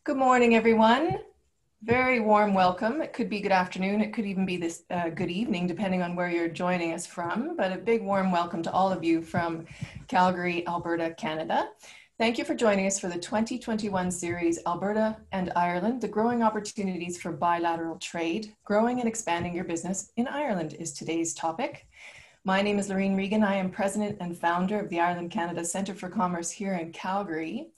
Good morning, everyone. Very warm welcome. It could be good afternoon. It could even be this good evening, depending on where you're joining us from. But a big warm welcome to all of you from Calgary, Alberta, Canada. Thank you for joining us for the 2021 series, Alberta and Ireland, the growing opportunities for bilateral trade. Growing and expanding your business in Ireland is today's topic. My name is Laureen Regan. I am president and founder of the Ireland Canada Centre for Commerce here in Calgary.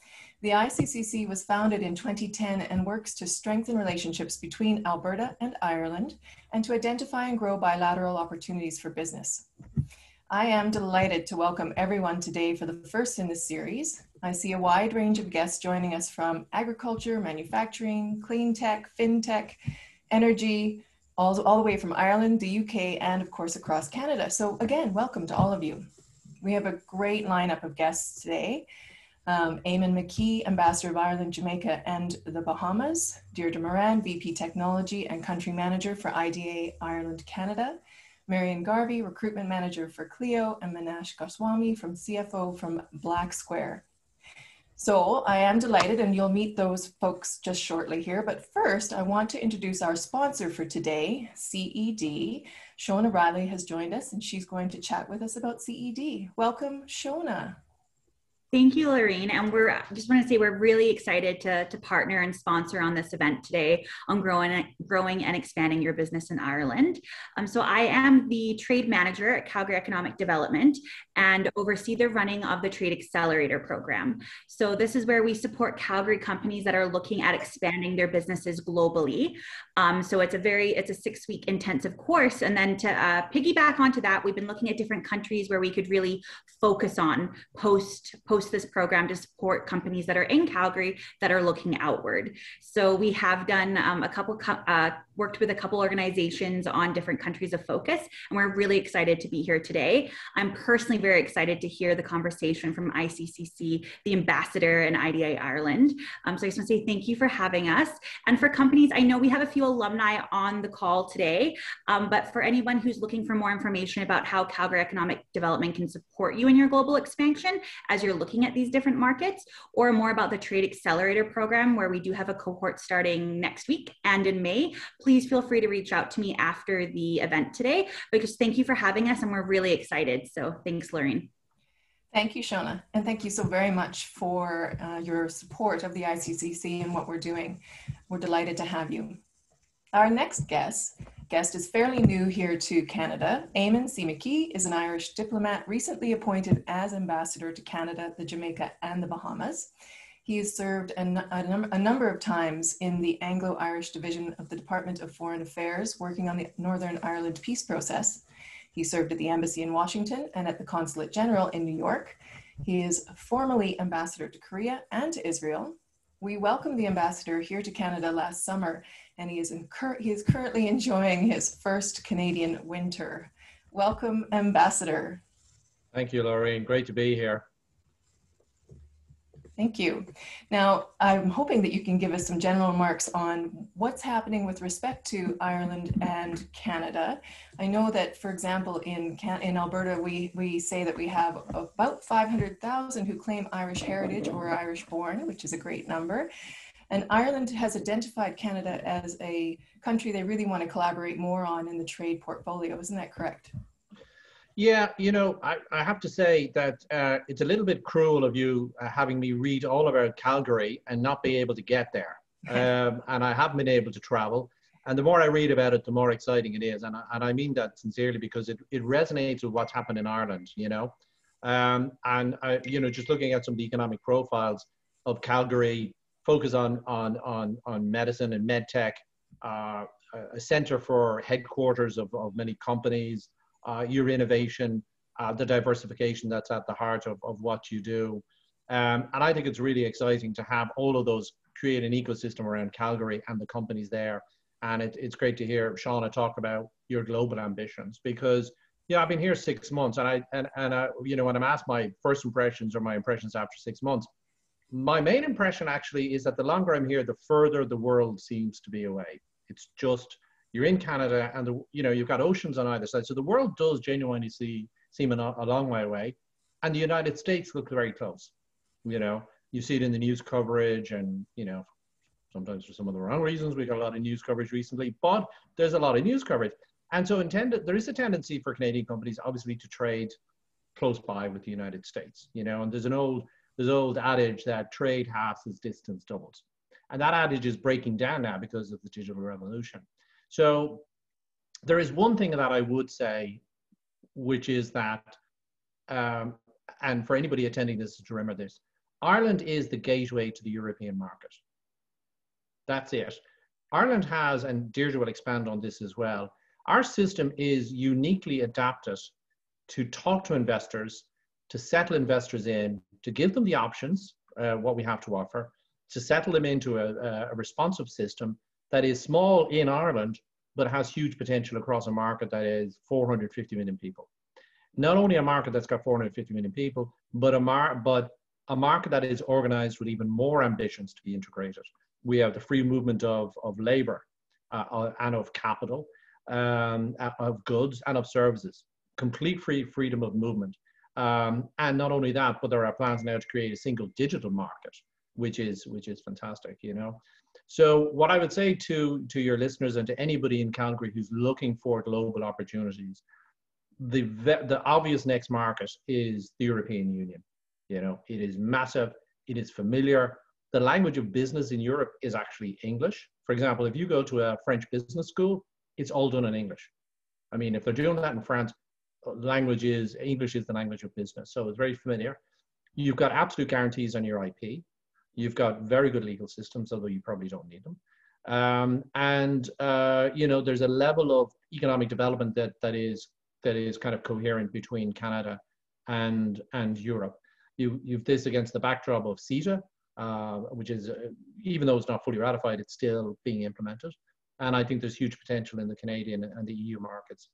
The Iccc was founded in 2010 and works to strengthen relationships between Alberta and Ireland and to identify and grow bilateral opportunities for business. I am delighted to welcome everyone today for the first in this series. I see a wide range of guests joining us from agriculture, manufacturing, clean tech, fintech, energy, all the way from Ireland, the UK, and of course across Canada. So again, welcome to all of you. We have a great lineup of guests today. Eamonn McKee, Ambassador of Ireland, Jamaica, and the Bahamas. Deirdre Moran, VP Technology and Country Manager for IDA Ireland, Canada. Marion Garvey, Recruitment Manager for Clio, and Manash Goswami from CFO from Blacksquare. So I am delighted, and you'll meet those folks just shortly here. But first, I want to introduce our sponsor for today, CED. Shona Riley has joined us, and she's going to chat with us about CED. Welcome, Shona. Thank you, Lorene. And just want to say we're really excited to partner and sponsor on this event today on growing and expanding your business in Ireland. So I am the trade manager at Calgary Economic Development and oversee the running of the Trade Accelerator program. So this is where we support Calgary companies that are looking at expanding their businesses globally. So it's a 6-week intensive course. And then to piggyback onto that, we've been looking at different countries where we could really focus on post this program to support companies that are in Calgary that are looking outward. So we have done worked with a couple organizations on different countries of focus, and we're really excited to be here today. I'm personally very excited to hear the conversation from ICCC, the ambassador, and IDA Ireland. So I just want to say thank you for having us. And for companies, I know we have a few alumni on the call today, but for anyone who's looking for more information about how Calgary Economic Development can support you in your global expansion as you're looking at these different markets, or more about the Trade Accelerator program, where we do have a cohort starting next week and in May, please feel free to reach out to me after the event today, because thank you for having us and we're really excited. So thanks, Lorene. Thank you, Shona. And thank you so very much for your support of the ICCC and what we're doing. We're delighted to have you. Our next guest is fairly new here to Canada. Eamonn C. McKee is an Irish diplomat recently appointed as ambassador to Canada, the Jamaica, and the Bahamas. He has served a number of times in the Anglo-Irish division of the Department of Foreign Affairs, working on the Northern Ireland peace process. He served at the embassy in Washington and at the Consulate General in New York. He is formerly ambassador to Korea and to Israel. We welcomed the ambassador here to Canada last summer, and he is currently enjoying his first Canadian winter. Welcome, Ambassador. Thank you, Laureen. Great to be here. Thank you. Now, I'm hoping that you can give us some general remarks on what's happening with respect to Ireland and Canada. I know that, for example, in Alberta, we say that we have about 500,000 who claim Irish heritage or are Irish born, which is a great number. And Ireland has identified Canada as a country they really want to collaborate more on in the trade portfolio. Isn't that correct? Yeah, you know, I have to say that it's a little bit cruel of you having me read all about Calgary and not be able to get there. And I haven't been able to travel. And the more I read about it, the more exciting it is. And I mean that sincerely, because it resonates with what's happened in Ireland, you know. You know, just looking at some of the economic profiles of Calgary, focus on medicine and med tech, a center for headquarters of many companies, your innovation, the diversification that's at the heart of what you do. And I think it's really exciting to have all of those create an ecosystem around Calgary and the companies there. And it's great to hear Shona talk about your global ambitions, because yeah, I've been here 6 months, and you know, when I'm asked my first impressions or my impressions after 6 months, my main impression actually is that the longer I'm here, the further the world seems to be away. It's just, you're in Canada and you know, you've got oceans on either side. So the world does genuinely seem a long way away. And the United States looks very close. You know, you see it in the news coverage and, you know, sometimes for some of the wrong reasons. We got a lot of news coverage recently, but there's a lot of news coverage. And so there is a tendency for Canadian companies, obviously, to trade close by with the United States, you know, and there's an old adage that trade halves as distance doubles. And that adage is breaking down now because of the digital revolution. So there is one thing that I would say, which is that, and for anybody attending this to remember this, Ireland is the gateway to the European market. That's it. Ireland has, and Deirdre will expand on this as well, our system is uniquely adapted to talk to investors, to settle investors in, to give them the options, what we have to offer, to settle them into a responsive system that is small in Ireland, but has huge potential across a market that is 450 million people. Not only a market that's got 450 million people, but a market that is organized with even more ambitions to be integrated. We have the free movement of labor and of capital, of goods and of services, complete freedom of movement. And not only that, but there are plans now to create a single digital market, which is fantastic, you know. So what I would say to your listeners and to anybody in Calgary who's looking for global opportunities, the obvious next market is the European Union. You know, it is massive, it is familiar. The language of business in Europe is actually English. For example, if you go to a French business school, it's all done in English. I mean, if they're doing that in France, English is the language of business. So it's very familiar. You've got absolute guarantees on your IP. You've got very good legal systems, although you probably don't need them. You know, there's a level of economic development that is kind of coherent between Canada and Europe. You've this against the backdrop of CETA, which is, even though it's not fully ratified, it's still being implemented. And I think there's huge potential in the Canadian and the EU markets.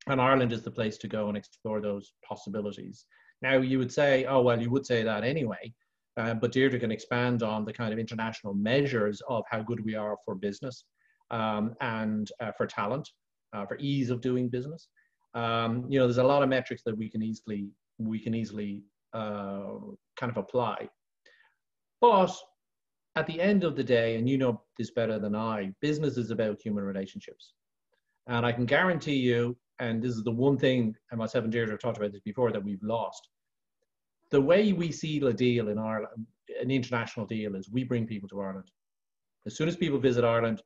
And Ireland is the place to go and explore those possibilities. Now, you would say, oh, well, you would say that anyway, but Deirdre can expand on the kind of international measures of how good we are for business and for talent, for ease of doing business. You know, there's a lot of metrics that we can easily kind of apply. But at the end of the day, and you know this better than I, business is about human relationships. And I can guarantee you, and this is the one thing, and myself and Deirdre have talked about this before, that we've lost. The way we seal a deal in Ireland, an international deal, is we bring people to Ireland. As soon as people visit Ireland,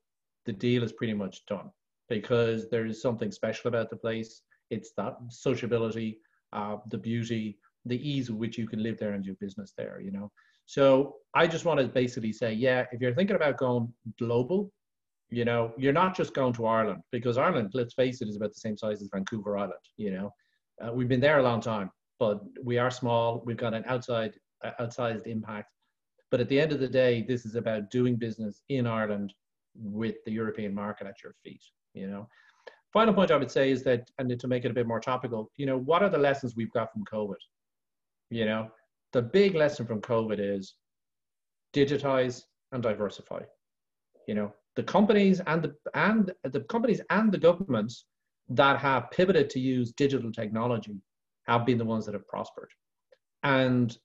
the deal is pretty much done, because there is something special about the place. It's that sociability, the beauty, the ease with which you can live there and do business there, you know. So I just want to basically say, yeah, if you're thinking about going global, you know, you're not just going to Ireland, because Ireland, let's face it, is about the same size as Vancouver Island, you know. We've been there a long time, but we are small. We've got an outsized impact. But at the end of the day, this is about doing business in Ireland with the European market at your feet, you know. Final point I would say is that, and to make it a bit more topical, you know, what are the lessons we've got from COVID? You know, the big lesson from COVID is digitize and diversify. You know, the companies and the governments that have pivoted to use digital technology have been the ones that have prospered. And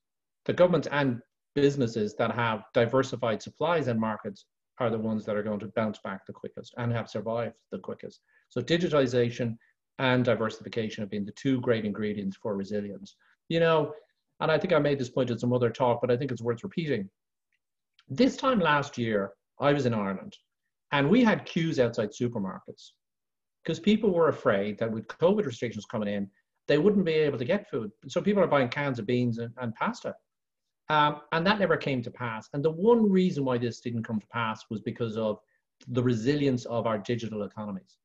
the governments and businesses that have diversified supplies and markets are the ones that are going to bounce back the quickest and have survived the quickest. So digitization and diversification have been the two great ingredients for resilience. You know, and I think I made this point in some other talk, but I think it's worth repeating. This time last year, I was in Ireland, and we had queues outside supermarkets because people were afraid that with COVID restrictions coming in, they wouldn't be able to get food. So people are buying cans of beans and pasta. And that never came to pass. And the one reason why this didn't come to pass was because of the resilience of our digital economies.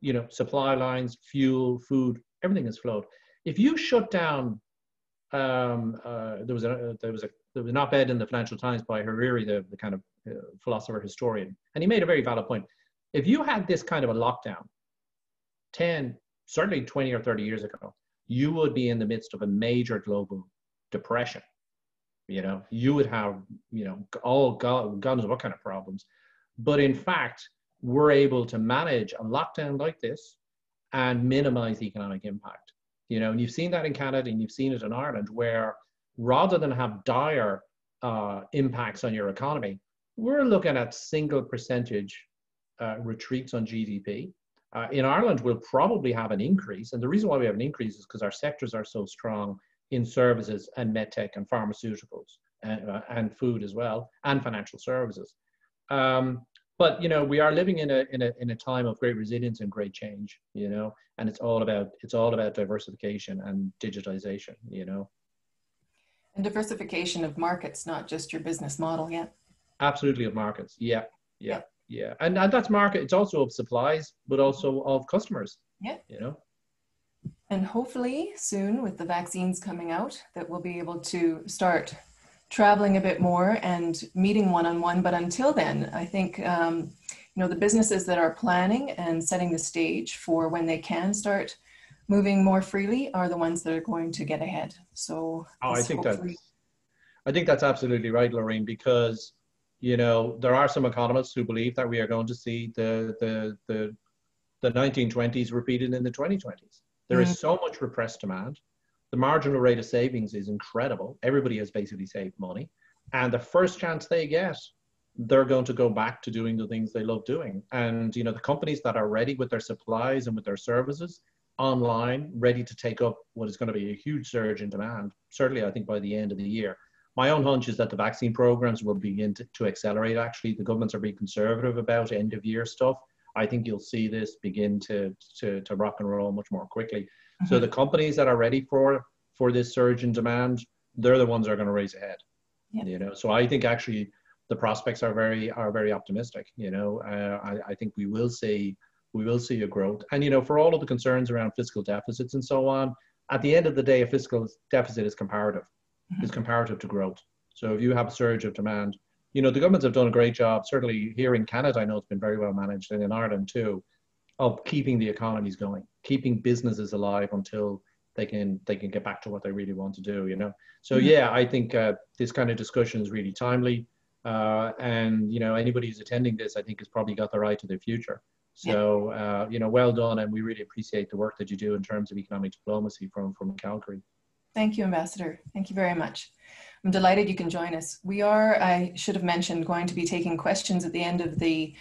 You know, supply lines, fuel, food, everything has flowed. If you shut down, there was an op-ed in the Financial Times by Hariri, the kind of philosopher historian, and he made a very valid point. If you had this kind of a lockdown 10, certainly 20 or 30 years ago, you would be in the midst of a major global depression. You know, you would have, you know, God knows what kind of problems. But in fact, we're able to manage a lockdown like this and minimize economic impact. You know, and you've seen that in Canada and you've seen it in Ireland, where rather than have dire impacts on your economy, we're looking at single percentage retreats on GDP. In Ireland, we'll probably have an increase. And the reason why we have an increase is because our sectors are so strong in services and medtech and pharmaceuticals and food as well, and financial services. But you know, we are living in a time of great resilience and great change, you know, and it's all about diversification and digitization, you know. And diversification of markets, not just your business model yet. Absolutely, of markets. Yeah. And that's market. It's also of supplies, but also of customers. Yeah. You know. And hopefully soon, with the vaccines coming out, that we'll be able to start traveling a bit more and meeting one-on-one. But until then, I think, you know, the businesses that are planning and setting the stage for when they can start moving more freely are the ones that are going to get ahead. So I think that's absolutely right, Lorene, because, you know, there are some economists who believe that we are going to see the 1920s repeated in the 2020s. There is so much repressed demand. The marginal rate of savings is incredible. Everybody has basically saved money. And the first chance they get, they're going to go back to doing the things they love doing. And, you know, the companies that are ready with their supplies and with their services online, ready to take up what is going to be a huge surge in demand, certainly I think by the end of the year. My own hunch is that the vaccine programs will begin to accelerate. Actually, the governments are being conservative about end of year stuff. I think you'll see this begin to rock and roll much more quickly. Mm-hmm. So the companies that are ready for this surge in demand, they're the ones that are going to race ahead. Yeah. You know, so I think actually the prospects are very optimistic. You know, I think we will see a growth. And you know, for all of the concerns around fiscal deficits and so on, at the end of the day, a fiscal deficit is comparative. Mm-hmm. Is comparative to growth. So if you have a surge of demand, you know, the governments have done a great job, certainly here in Canada, I know it's been very well managed, and in Ireland too, of keeping the economies going, keeping businesses alive until they can get back to what they really want to do, you know. So yeah, I think this kind of discussion is really timely. And, you know, anybody who's attending this, I think has probably got their eye to their future. So, you know, well done. And we really appreciate the work that you do in terms of economic diplomacy from Calgary. Thank you, Ambassador. Thank you very much. I'm delighted you can join us. We are, I should have mentioned, going to be taking questions at the end of near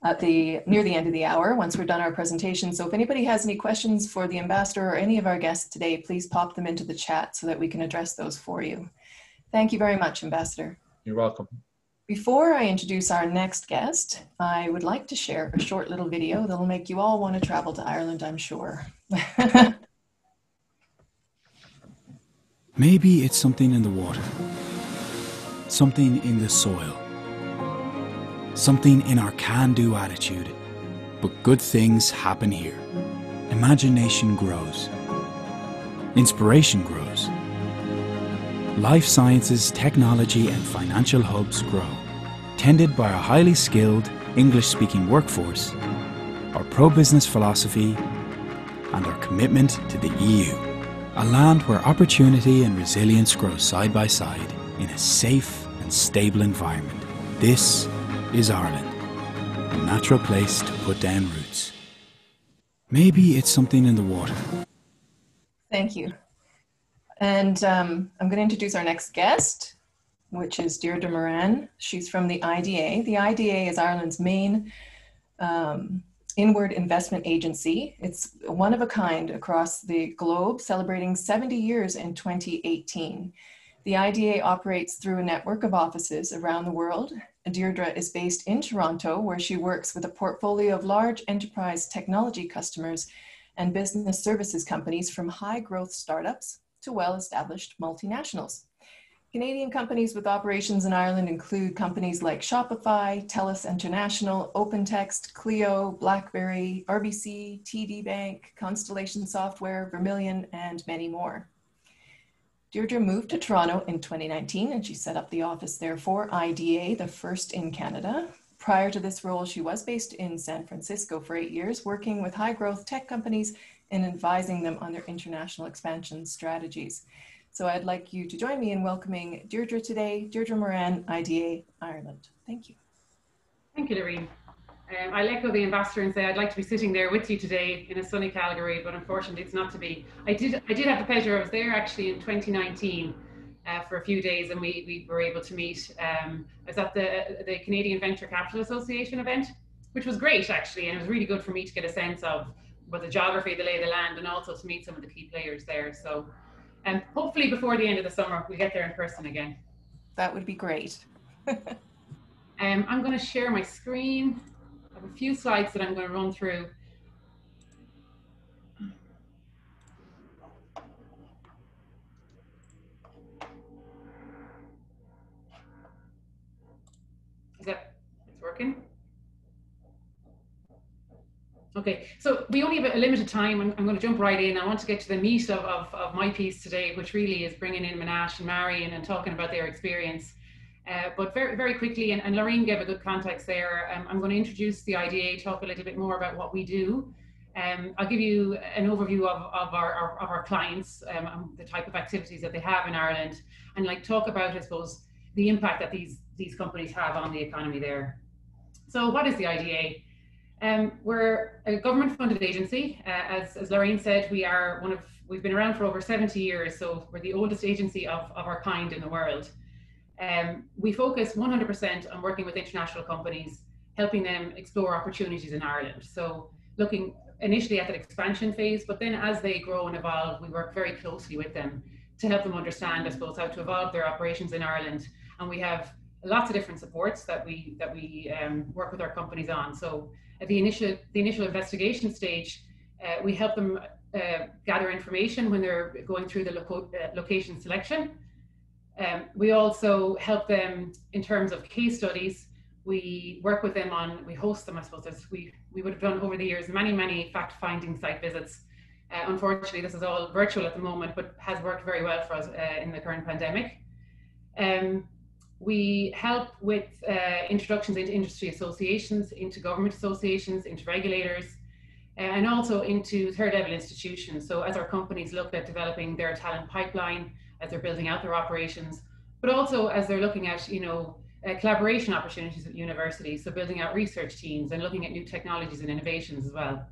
the end of the hour once we're done our presentation. So if anybody has any questions for the Ambassador or any of our guests today, please pop them into the chat so that we can address those for you. Thank you very much, Ambassador. You're welcome. Before I introduce our next guest, I would like to share a short little video that'll make you all want to travel to Ireland, I'm sure. Maybe it's something in the water, something in the soil, something in our can-do attitude, but good things happen here. Imagination grows, inspiration grows, life sciences, technology and financial hubs grow, tended by a highly skilled English-speaking workforce, our pro-business philosophy and our commitment to the EU. A land where opportunity and resilience grow side by side in a safe and stable environment. This is Ireland, a natural place to put down roots. Maybe it's something in the water. Thank you. And I'm going to introduce our next guest, which is Deirdre Moran. She's from the IDA. The IDA is Ireland's main inward investment agency. It's one of a kind across the globe, celebrating 70 years in 2018. The IDA operates through a network of offices around the world. Deirdre is based in Toronto, where she works with a portfolio of large enterprise technology customers and business services companies, from high growth startups to well-established multinationals. Canadian companies with operations in Ireland include companies like Shopify, TELUS International, OpenText, Clio, BlackBerry, RBC, TD Bank, Constellation Software, Vermilion, and many more. Deirdre moved to Toronto in 2019 and she set up the office there for IDA, the first in Canada. Prior to this role, she was based in San Francisco for 8 years, working with high growth tech companies and advising them on their international expansion strategies. So I'd like you to join me in welcoming Deirdre today, Deirdre Moran, IDA, Ireland. Thank you. Thank you, Lorene. I'll echo the ambassador and say I'd like to be sitting there with you today in a sunny Calgary, but unfortunately it's not to be. I did have the pleasure, I was there actually in 2019, for a few days, and we were able to meet. I was at the Canadian Venture Capital Association event, which was great actually, and it was really good for me to get a sense of the geography, the lay of the land, and also to meet some of the key players there. So hopefully before the end of the summer we get there in person again. That would be great. I'm going to share my screen. I have a few slides that I'm going to run through. It's working? Okay, so we only have a limited time. I'm going to jump right in. I want to get to the meat of my piece today, which really is bringing in Manash and Marion and talking about their experience. But very, very quickly, and Lorene gave a good context there, I'm going to introduce the IDA, talk a little bit more about what we do. I'll give you an overview of our clients, the type of activities that they have in Ireland, and talk about, I suppose, the impact that these companies have on the economy there. So what is the IDA? We're a government-funded agency. As Lorene said, we've been around for over 70 years, so we're the oldest agency of our kind in the world. We focus 100% on working with international companies, helping them explore opportunities in Ireland. So looking initially at that expansion phase, but then as they grow and evolve, we work very closely with them to help them understand, I suppose, how to evolve their operations in Ireland. And we have lots of different supports that we work with our companies on. So at the initial investigation stage, we help them gather information when they're going through the location selection. We also help them in terms of case studies. We work with them we host them, I suppose, as we would have done over the years, many fact-finding site visits. Unfortunately, this is all virtual at the moment, but has worked very well for us in the current pandemic. We help with introductions into industry associations, into government associations, into regulators, and also into third-level institutions. So as our companies look at developing their talent pipeline, as they're building out their operations, but also as they're looking at, collaboration opportunities with universities, so building out research teams and looking at new technologies and innovations as well.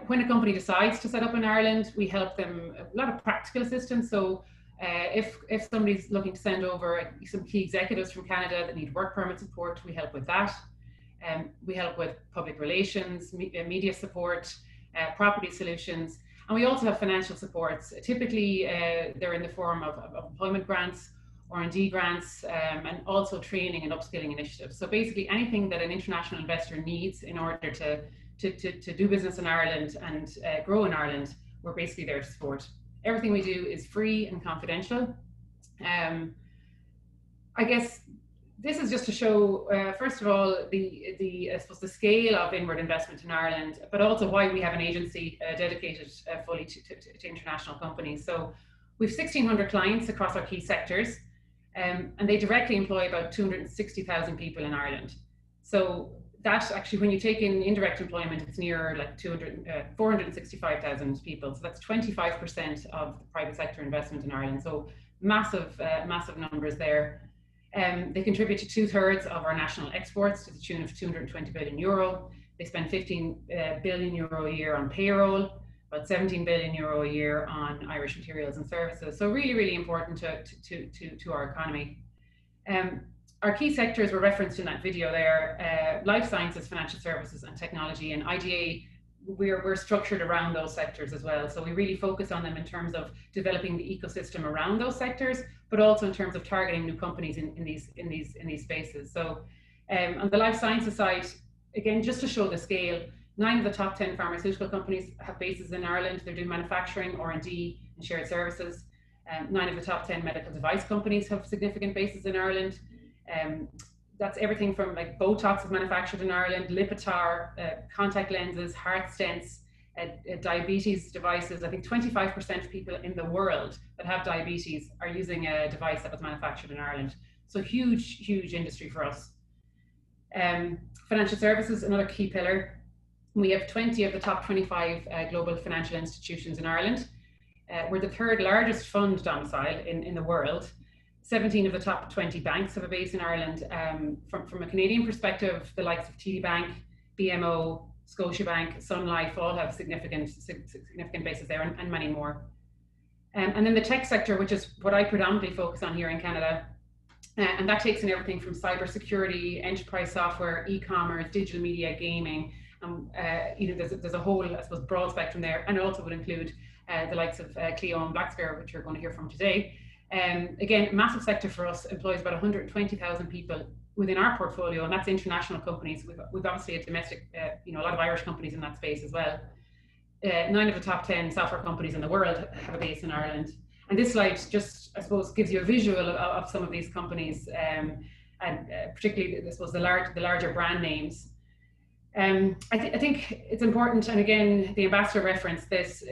When a company decides to set up in Ireland, we help them a lot of practical assistance. So if somebody's looking to send over some key executives from Canada that need work permit support, we help with that. We help with public relations, media support, property solutions, and we also have financial supports. Typically, they're in the form of employment grants, R&D grants, and also training and upskilling initiatives. So basically anything that an international investor needs in order to do business in Ireland and grow in Ireland, we're basically there to support. Everything we do is free and confidential. I guess this is just to show, first of all, I suppose the scale of inward investment in Ireland, but also why we have an agency dedicated fully to international companies. So we've 1,600 clients across our key sectors, and they directly employ about 260,000 people in Ireland. So that actually, when you take in indirect employment, it's near 465,000 people. So that's 25% of the private sector investment in Ireland. So massive numbers there. They contribute to 2/3 of our national exports to the tune of 220 billion euro. They spend 15 billion euro a year on payroll, about 17 billion euro a year on Irish materials and services. So really, really important to our economy. Our key sectors were referenced in that video there, life sciences, financial services, and technology. And IDA, we're structured around those sectors as well. So we really focus on them in terms of developing the ecosystem around those sectors, but also in terms of targeting new companies in these spaces. So on the life sciences side, again, just to show the scale, 9 of the top 10 pharmaceutical companies have bases in Ireland. They're doing manufacturing, R&D, and shared services. 9 of the top 10 medical device companies have significant bases in Ireland. That's everything from Botox is manufactured in Ireland, Lipitor, contact lenses, heart stents, diabetes devices. I think 25% of people in the world that have diabetes are using a device that was manufactured in Ireland. So huge industry for us. Financial services, another key pillar. We have 20 of the top 25 global financial institutions in Ireland. We're the 3rd largest fund domicile in the world. 17 of the top 20 banks have a base in Ireland. From a Canadian perspective, the likes of TD Bank, BMO, Scotiabank, Sun Life all have significant bases there, and many more. And then the tech sector, which is what I predominantly focus on here in Canada. And that takes in everything from cybersecurity, enterprise software, e-commerce, digital media, gaming. There's a whole, I suppose, broad spectrum there, and it also would include the likes of Clio and Blacksquare, which you're going to hear from today. Again, massive sector for us, employs about 120,000 people within our portfolio, and that's international companies. We've obviously a domestic, a lot of Irish companies in that space as well. 9 of the top 10 software companies in the world have a base in Ireland. And this slide just, I suppose, gives you a visual of some of these companies, and particularly, I suppose, the larger brand names. I think it's important, and again, the ambassador referenced this,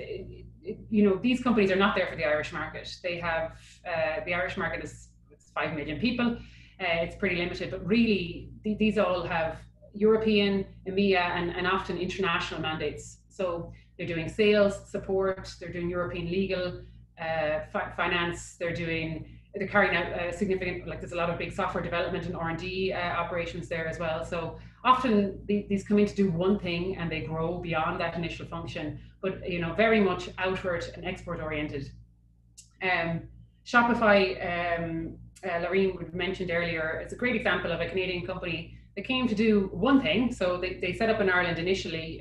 these companies are not there for the Irish market. They have, the Irish market is 5 million people. It's pretty limited, but really, these all have European, EMEA, and often international mandates. So they're doing sales, support, they're doing European legal, finance, they're carrying out significant, there's a lot of big software development and R&D operations there as well. So often these come in to do one thing and they grow beyond that initial function, but very much outward and export oriented. Shopify, Laureen mentioned earlier, it's a great example of a Canadian company that came to do one thing. So they set up in Ireland initially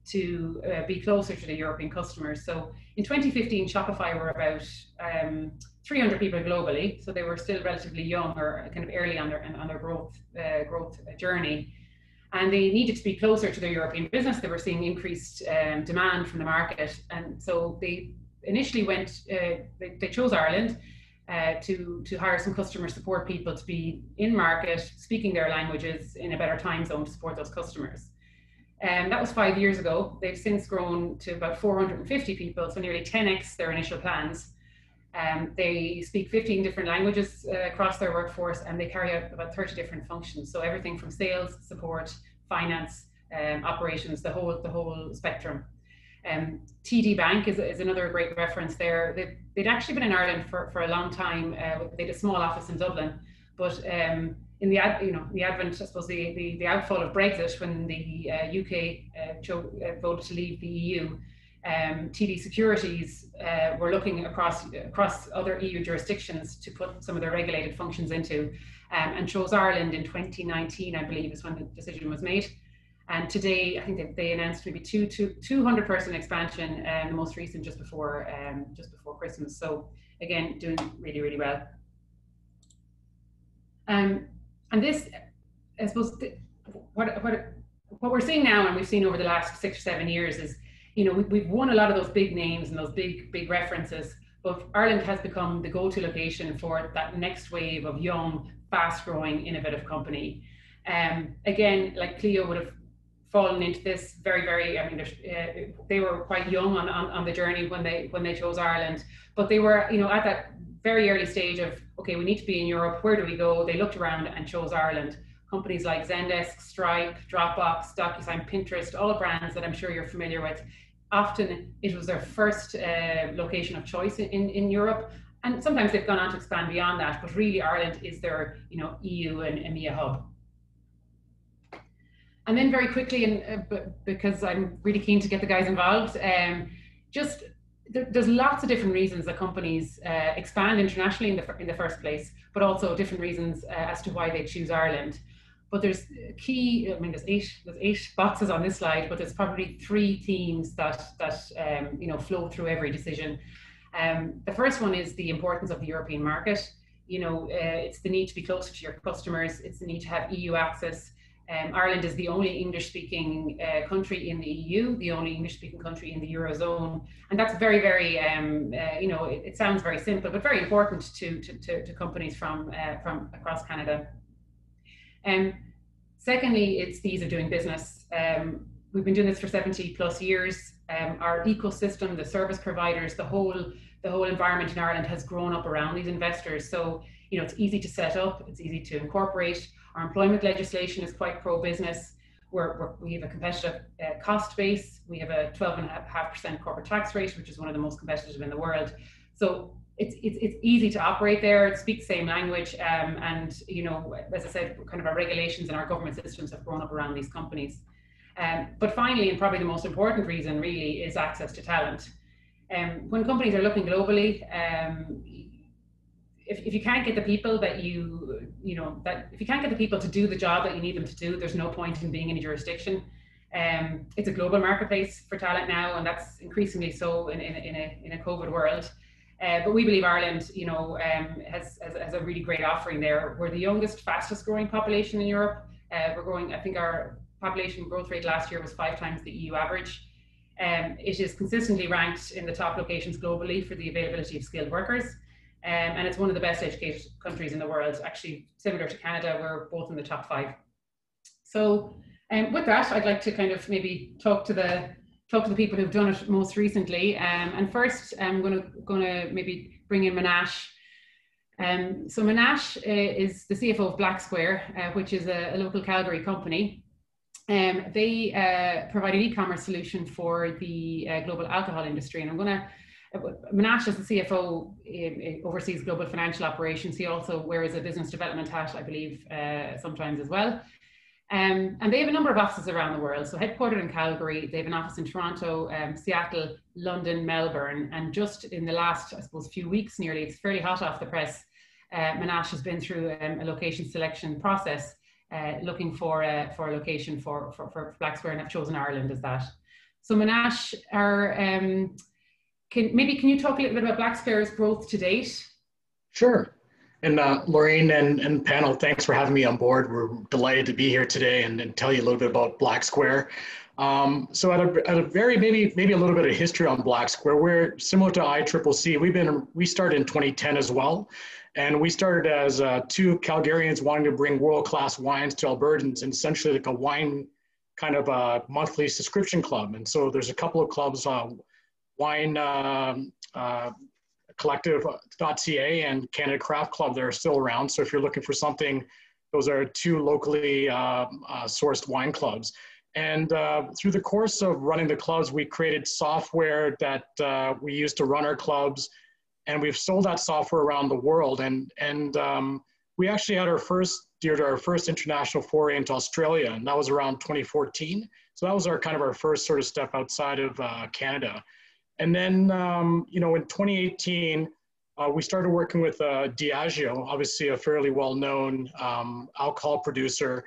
to be closer to the European customers. So in 2015, Shopify were about 300 people globally. So they were still relatively young, or kind of early on their growth journey. And they needed to be closer to their European business. They were seeing increased demand from the market. And so they initially they chose Ireland to hire some customer support people to be in market, speaking their languages in a better time zone to support those customers. And that was 5 years ago. They've since grown to about 450 people, so nearly 10x their initial plans. They speak 15 different languages across their workforce, and they carry out about 30 different functions. So everything from sales, support, finance, operations, the whole spectrum. TD Bank is another great reference there. They'd actually been in Ireland for a long time. They had a small office in Dublin, but in the advent, I suppose, the outfall of Brexit, when the UK voted to leave the EU, TD Securities were looking across other EU jurisdictions to put some of their regulated functions into, and chose Ireland in 2019, I believe, is when the decision was made. And today, I think they announced maybe 200-person expansion, the most recent just before Christmas. So again, doing really, really well. And this, I suppose, what we're seeing now, and we've seen over the last 6 or 7 years, is we've won a lot of those big names and those big references, but Ireland has become the go-to location for that next wave of young, fast-growing, innovative company. Again, like Clio would have fallen into this very, very, they were quite young on the journey when they chose Ireland, but they were, at that very early stage of, okay, we need to be in Europe, where do we go? They looked around and chose Ireland. Companies like Zendesk, Stripe, Dropbox, DocuSign, Pinterest, all brands that I'm sure you're familiar with. Often it was their first location of choice in Europe. And sometimes they've gone on to expand beyond that, but really Ireland is their EU and EMEA hub. And then very quickly, and because I'm really keen to get the guys involved, there's lots of different reasons that companies expand internationally in the first place, but also different reasons as to why they choose Ireland. But there's there's eight boxes on this slide, but there's probably 3 themes that flow through every decision. The first one is the importance of the European market. It's the need to be closer to your customers. It's the need to have EU access. Ireland is the only English-speaking country in the EU, the only English-speaking country in the Eurozone. And that's very, very, it sounds very simple, but very important to companies from across Canada. Secondly, it's the ease of doing business. We've been doing this for 70 plus years. Our ecosystem, the service providers, the whole environment in Ireland has grown up around these investors. So, it's easy to set up, it's easy to incorporate. Our employment legislation is quite pro-business. We have a competitive cost base. We have a 12.5% corporate tax rate, which is one of the most competitive in the world. So it's easy to operate there, speak the same language, and as I said, kind of our regulations and our government systems have grown up around these companies. But finally, and probably the most important reason really, is access to talent. When companies are looking globally, if you can't get the people that if you can't get the people to do the job that you need them to do, there's no point in being in a jurisdiction. It's a global marketplace for talent now, and that's increasingly so in a COVID world. But we believe Ireland, has a really great offering there. We're the youngest, fastest growing population in Europe. We're growing, I think our population growth rate last year was 5 times the EU average. It is consistently ranked in the top locations globally for the availability of skilled workers. And it's one of the best educated countries in the world. Actually, similar to Canada, we're both in the top 5. So with that, I'd like to kind of maybe talk to the people who've done it most recently. And first, I'm going to maybe bring in Manash. So Manash is the CFO of Blacksquare, which is a local Calgary company. They provide an e-commerce solution for the global alcohol industry. And Manash, as the CFO, oversees global financial operations. He also wears a business development hat, I believe, sometimes as well. And they have a number of offices around the world. So headquartered in Calgary, they have an office in Toronto, Seattle, London, Melbourne. And just in the last, I suppose, few weeks nearly, it's fairly hot off the press, Manash has been through a location selection process, looking for a location for Blacksquare, and have chosen Ireland as that. So Manash, can you talk a little bit about Blacksquare's growth to date? Sure. And Laureen and panel, thanks for having me on board. We're delighted to be here today and tell you a little bit about Blacksquare. So at a very, maybe a little bit of history on Blacksquare. We're similar to Iccc. We started in 2010 as well. And we started as 2 Calgarians wanting to bring world-class wines to Albertans, and essentially like a wine kind of a monthly subscription club. And so there's a couple of clubs, Wine Collective.ca and Canada Craft Club that are still around. So if you're looking for something, those are 2 locally sourced wine clubs. And through the course of running the clubs, we created software that we use to run our clubs. And we've sold that software around the world. And we actually had our first international foray into Australia, and that was around 2014. So that was our first sort of step outside of Canada. And then, in 2018, we started working with Diageo, obviously a fairly well-known alcohol producer.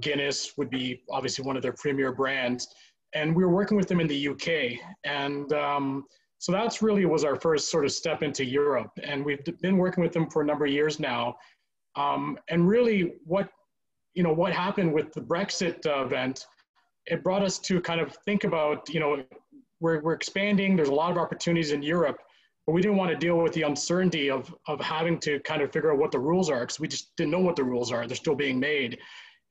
Guinness would be obviously one of their premier brands. And we were working with them in the UK. And so that's really was our first sort of step into Europe. And we've been working with them for a number of years now. And really what happened with the Brexit event, it brought us to kind of think about, we're expanding, there's a lot of opportunities in Europe, but we didn't want to deal with the uncertainty of having to kind of figure out what the rules are, because we just didn't know what the rules are. They're still being made.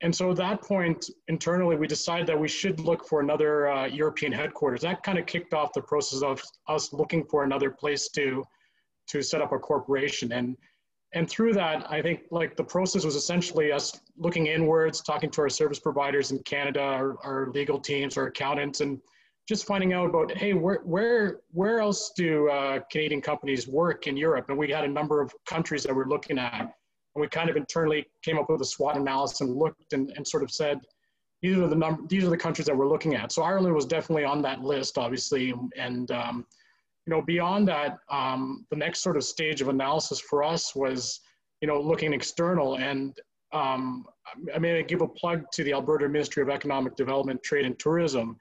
And so at that point, internally, we decided that we should look for another European headquarters. That kind of kicked off the process of us looking for another place to set up a corporation. And through that, I think like the process was essentially us looking inwards, talking to our service providers in Canada, our legal teams, our accountants, and just finding out about, hey, where else do Canadian companies work in Europe? And we had a number of countries that we're looking at. And we kind of internally came up with a SWOT analysis and looked and sort of said, these are the countries that we're looking at. So Ireland was definitely on that list, obviously. And beyond that, the next sort of stage of analysis for us was, looking external. And I mean, I give a plug to the Alberta Ministry of Economic Development, Trade and Tourism.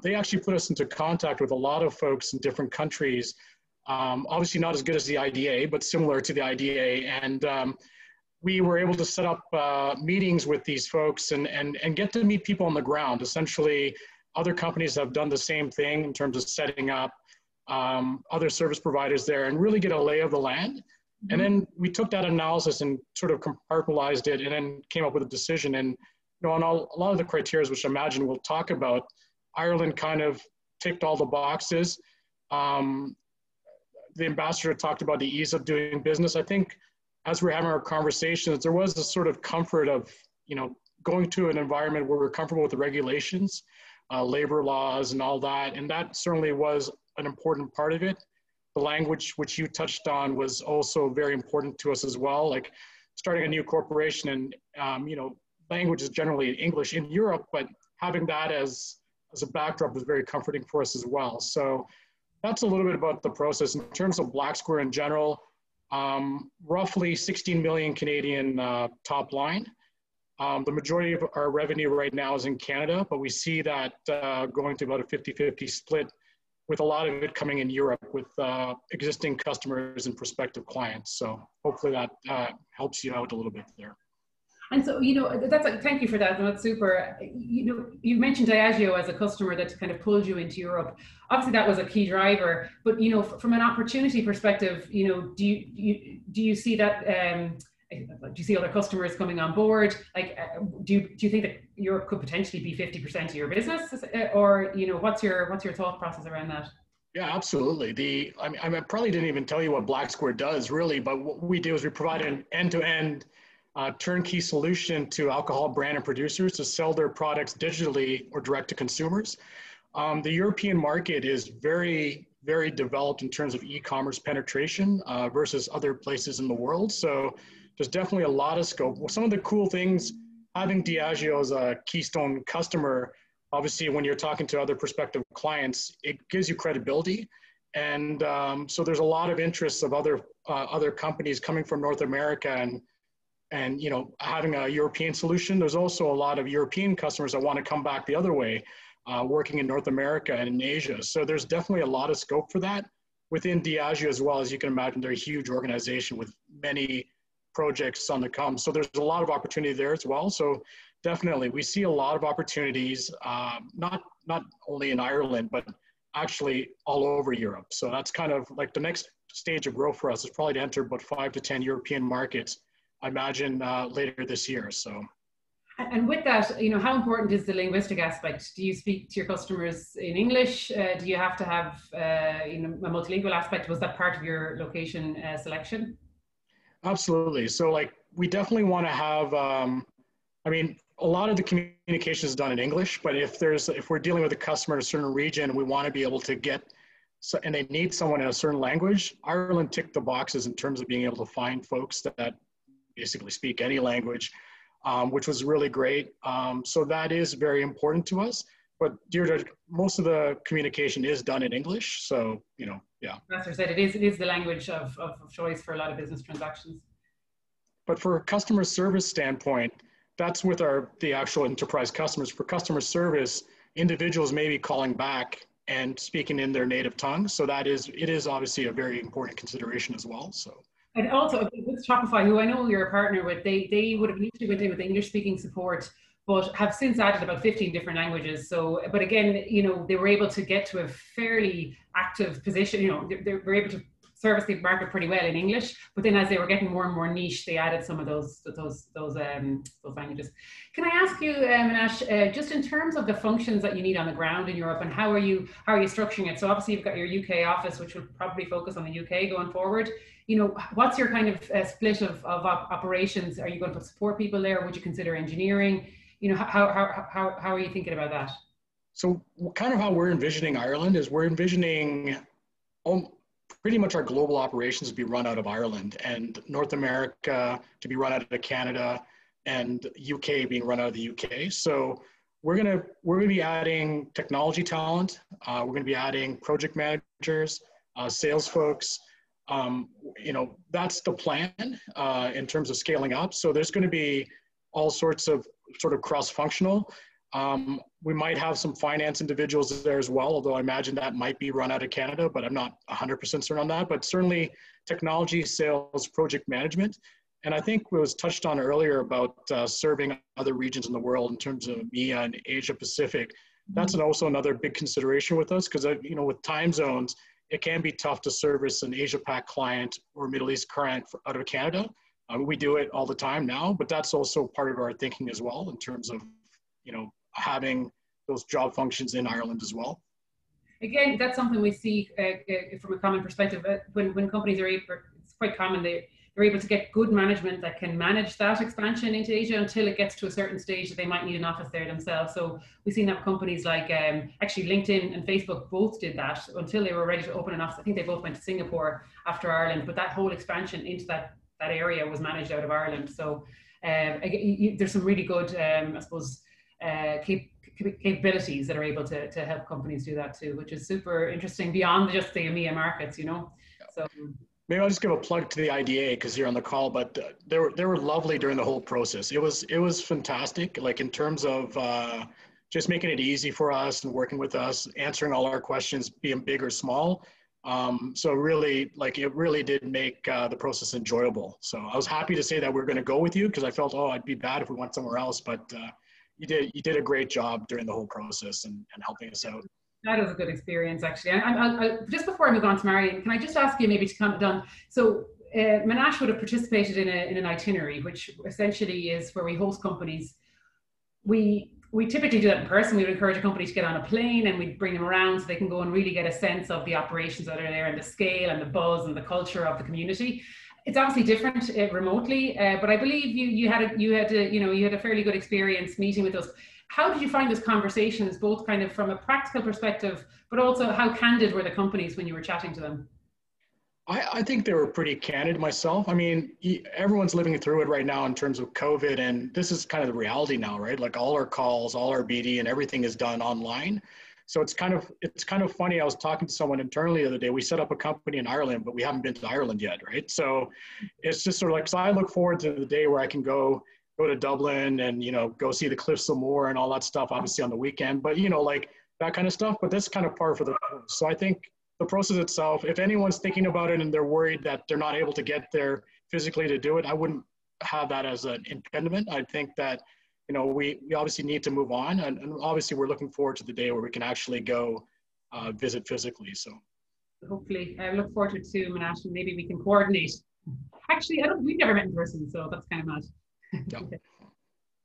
They actually put us into contact with a lot of folks in different countries. Obviously not as good as the IDA, but similar to the IDA. And we were able to set up meetings with these folks and get to meet people on the ground. Essentially, other companies have done the same thing in terms of setting up other service providers there and really get a lay of the land. Mm-hmm. And then we took that analysis and sort of compartmentalized it and then came up with a decision. And on a lot of the criteria, which I imagine we'll talk about, Ireland kind of ticked all the boxes. The ambassador talked about the ease of doing business. I think as we're having our conversations, there was a sort of comfort of, going to an environment where we're comfortable with the regulations, labor laws and all that. And that certainly was an important part of it. The language, which you touched on, was also very important to us as well. Like starting a new corporation and, language is generally English in Europe, but having that as a backdrop was very comforting for us as well. So that's a little bit about the process. In terms of Blacksquare in general, roughly 16 million Canadian top line. The majority of our revenue right now is in Canada, but we see that going to about a 50-50 split, with a lot of it coming in Europe with existing customers and prospective clients. So hopefully that helps you out a little bit there. And so, thank you for that. That's super. You mentioned Diageo as a customer that kind of pulled you into Europe. Obviously, that was a key driver. But from an opportunity perspective, do you see that? Do you see other customers coming on board? Like, do you think that Europe could potentially be 50% of your business, or what's your thought process around that? Yeah, absolutely. I probably didn't even tell you what Blacksquare does really, but what we do is we provide an end-to-end turnkey solution to alcohol brand and producers to sell their products digitally or direct to consumers. The European market is very, very developed in terms of e-commerce penetration versus other places in the world. So there's definitely a lot of scope. Some of the cool things, having Diageo as a keystone customer, obviously when you're talking to other prospective clients, it gives you credibility. And so there's a lot of interests of other companies coming from North America and having a European solution. There's also a lot of European customers that want to come back the other way, working in North America and in Asia. So there's definitely a lot of scope for that within Diageo as well. As you can imagine, they're a huge organization with many projects on the come. So there's a lot of opportunity there as well. So definitely we see a lot of opportunities, not only in Ireland, but actually all over Europe. So that's kind of like the next stage of growth for us is probably to enter about 5 to 10 European markets, I imagine later this year. So. And with that, how important is the linguistic aspect? Do you speak to your customers in English? Do you have to have a multilingual aspect? Was that part of your location selection? Absolutely. So we definitely want to have, a lot of the communication is done in English, but if we're dealing with a customer in a certain region, we want to be able to and they need someone in a certain language. Ireland ticked the boxes in terms of being able to find folks that basically speak any language, which was really great. So that is very important to us. But Deirdre, most of the communication is done in English. So, yeah. As I said, it is the language of choice for a lot of business transactions. But for a customer service standpoint, that's with the actual enterprise customers. For customer service, individuals may be calling back and speaking in their native tongue. So it is obviously a very important consideration as well. So. And also with Shopify, who I know you're a partner with, they would have initially went in with English-speaking support, but have since added about 15 different languages. So, but again, they were able to get to a fairly active position. They were able to service the market pretty well in English, but then as they were getting more and more niche, they added some of those languages. Can I ask you, Manash, just in terms of the functions that you need on the ground in Europe, and how are you structuring it? So obviously you've got your UK office, which will probably focus on the UK going forward. What's your kind of split of operations? Are you going to put support people there? Would you consider engineering? How are you thinking about that? So kind of how we're envisioning Ireland is we're envisioning pretty much our global operations to be run out of Ireland, and North America to be run out of Canada, and UK being run out of the UK. So we're gonna be adding technology talent. We're gonna be adding project managers, sales folks. That's the plan in terms of scaling up. So there's going to be all sorts of sort of cross-functional. We might have some finance individuals there as well, although I imagine that might be run out of Canada, but I'm not 100% certain on that. But certainly technology, sales, project management. And I think it was touched on earlier about serving other regions in the world in terms of EMEA and Asia Pacific. That's also another big consideration with us because, with time zones, it can be tough to service an Asia Pac client or Middle East client out of Canada. We do it all the time now, but that's also part of our thinking as well in terms of, having those job functions in Ireland as well. Again, that's something we see from a common perspective. When companies are able, it's quite common, they're able to get good management that can manage that expansion into Asia until it gets to a certain stage that they might need an office there themselves. So we've seen that companies like actually LinkedIn and Facebook both did that until they were ready to open an office. I think they both went to Singapore after Ireland, but that whole expansion into that area was managed out of Ireland. So there's some really good, capabilities that are able to help companies do that too, which is super interesting beyond just the EMEA markets, you know. So maybe I'll just give a plug to the IDA because you're on the call, but they were lovely during the whole process. It was fantastic, like in terms of just making it easy for us and working with us, answering all our questions, being big or small. So really, like, it really did make the process enjoyable. So I was happy to say that we're going to go with you because I felt, oh, I'd be bad if we went somewhere else, but you did a great job during the whole process and helping us out. That was a good experience, actually. I just before I move on to Marion, can I just ask you maybe to comment on, so Manash would have participated in an itinerary, which essentially is where we host companies. We typically do that in person. We would encourage a company to get on a plane and we'd bring them around so they can go and really get a sense of the operations that are there and the scale and the buzz and the culture of the community. It's obviously different remotely, but I believe you had a fairly good experience meeting with us. How did you find those conversations, both kind of from a practical perspective, but also how candid were the companies when you were chatting to them? I think they were pretty candid myself. I mean, everyone's living through it right now in terms of COVID, and this is kind of the reality now, right? Like all our calls, all our BD and everything is done online. So it's kind of funny. I was talking to someone internally the other day. We set up a company in Ireland, but we haven't been to Ireland yet, right? So it's just sort of like, so I look forward to the day where I can go to Dublin and, you know, go see the cliffs of Moran and all that stuff, obviously on the weekend, but, you know, like that kind of stuff. But that's kind of par for the course. So I think the process itself, if anyone's thinking about it and they're worried that they're not able to get there physically to do it, I wouldn't have that as an impediment. I think that, you know, we obviously need to move on. And obviously we're looking forward to the day where we can actually go visit physically. So hopefully, I look forward to it too, Manash, and maybe we can coordinate. Actually, we've never met in person, so that's kind of mad. Yeah.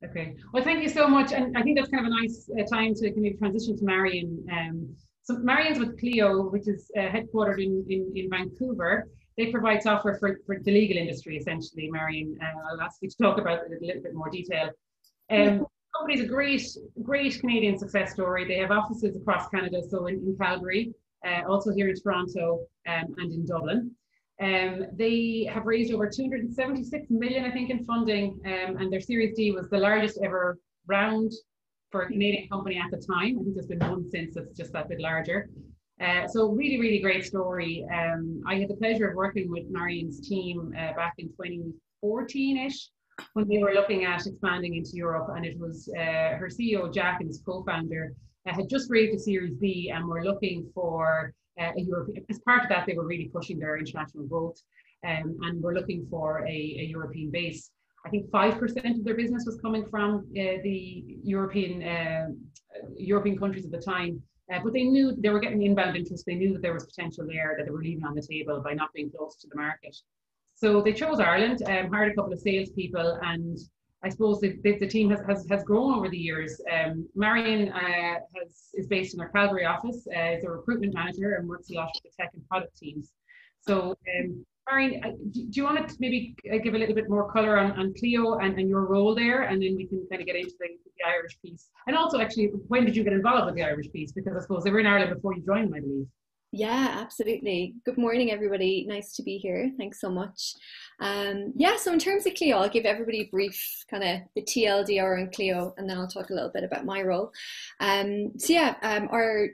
Okay. Well, thank you so much. And I think that's kind of a nice time to maybe transition to Marion. So Marion's with Clio, which is headquartered in Vancouver. They provide software for the legal industry, essentially, Marion. I'll ask you to talk about it in a little bit more detail. The company's a great Canadian success story. They have offices across Canada, so in Calgary, also here in Toronto, and in Dublin. They have raised over 276 million, I think, in funding, and their Series D was the largest ever round for a Canadian company at the time. I think there's been one since that's just that bit larger. So really, really great story. I had the pleasure of working with Marion's team back in 2014-ish when they were looking at expanding into Europe, and it was her CEO, Jack, and his co-founder had just raised a Series B and were looking for a European. As part of that, they were really pushing their international growth and were looking for a European base. I think 5% of their business was coming from the European countries at the time, but they knew they were getting inbound interest. They knew that there was potential there that they were leaving on the table by not being close to the market. So they chose Ireland, hired a couple of salespeople, and I suppose the team has grown over the years. Marion is based in our Calgary office, is a recruitment manager and works a lot with the tech and product teams. So Marion, do you want to maybe give a little bit more color on Clio and your role there, and then we can kind of get into the Irish piece. And also, actually, when did you get involved with the Irish piece? Because I suppose they were in Ireland before you joined them, I believe. Yeah, absolutely. Good morning, everybody. Nice to be here. Thanks so much. So in terms of Clio, I'll give everybody a brief kind of the TLDR on Clio, and then I'll talk a little bit about my role. Our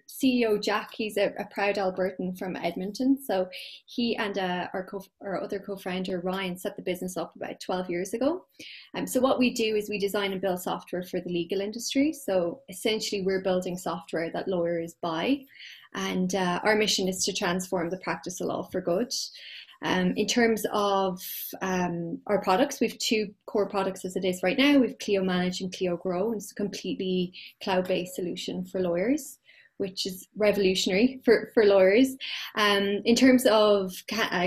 CEO, Jack, he's a proud Albertan from Edmonton. So he and our other co-founder, Ryan, set the business up about 12 years ago. So what we do is we design and build software for the legal industry. So essentially, we're building software that lawyers buy. And our mission is to transform the practice of law for good. In terms of our products, we have two core products as it is right now. We have Clio Manage and Clio Grow, and it's a completely cloud-based solution for lawyers, which is revolutionary for lawyers. In terms of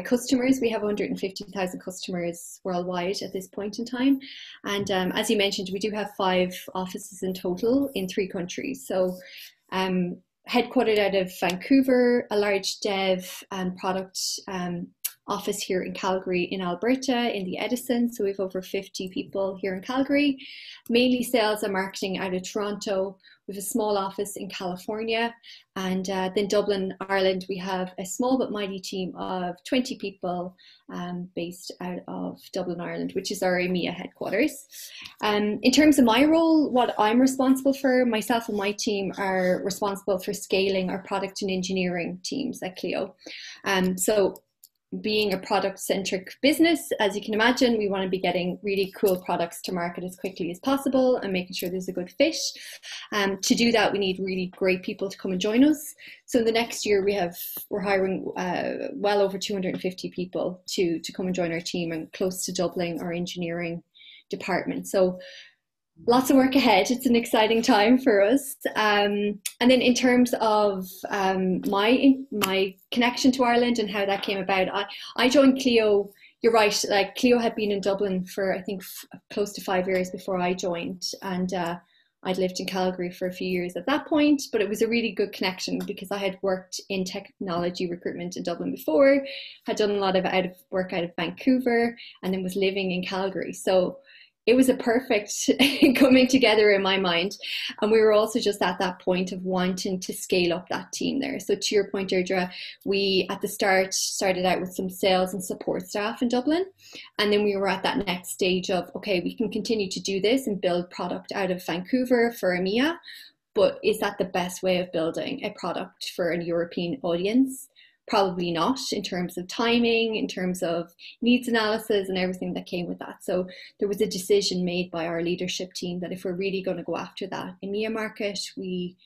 customers, we have 150,000 customers worldwide at this point in time. And as you mentioned, we do have 5 offices in total in 3 countries. So headquartered out of Vancouver, a large dev and product office here in Calgary in Alberta in the Edison. So we have over 50 people here in Calgary, mainly sales and marketing out of Toronto. We have a small office in California, and then Dublin, Ireland, we have a small but mighty team of 20 people based out of Dublin, Ireland, which is our EMEA headquarters. In terms of my role, what I'm responsible for, myself and my team are responsible for scaling our product and engineering teams at Clio. So being a product-centric business, as you can imagine, we want to be getting really cool products to market as quickly as possible and making sure there's a good fit. To do that, we need really great people to come and join us. So in the next year, we're hiring well over 250 people to come and join our team, and close to doubling our engineering department. So lots of work ahead. It's an exciting time for us. And then in terms of my connection to Ireland and how that came about, I joined Clio. You're right, like Clio had been in Dublin for, I think, close to 5 years before I joined. And I'd lived in Calgary for a few years at that point, but it was a really good connection because I had worked in technology recruitment in Dublin before, had done a lot of work out of Vancouver, and then was living in Calgary. So it was a perfect coming together in my mind. And we were also just at that point of wanting to scale up that team there. So to your point, Deirdre, we at the start started out with some sales and support staff in Dublin. And then we were at that next stage of, okay, we can continue to do this and build product out of Vancouver for EMEA, but is that the best way of building a product for a European audience? Probably not, in terms of timing, in terms of needs analysis and everything that came with that. So there was a decision made by our leadership team that if we're really going to go after that EMEA market, we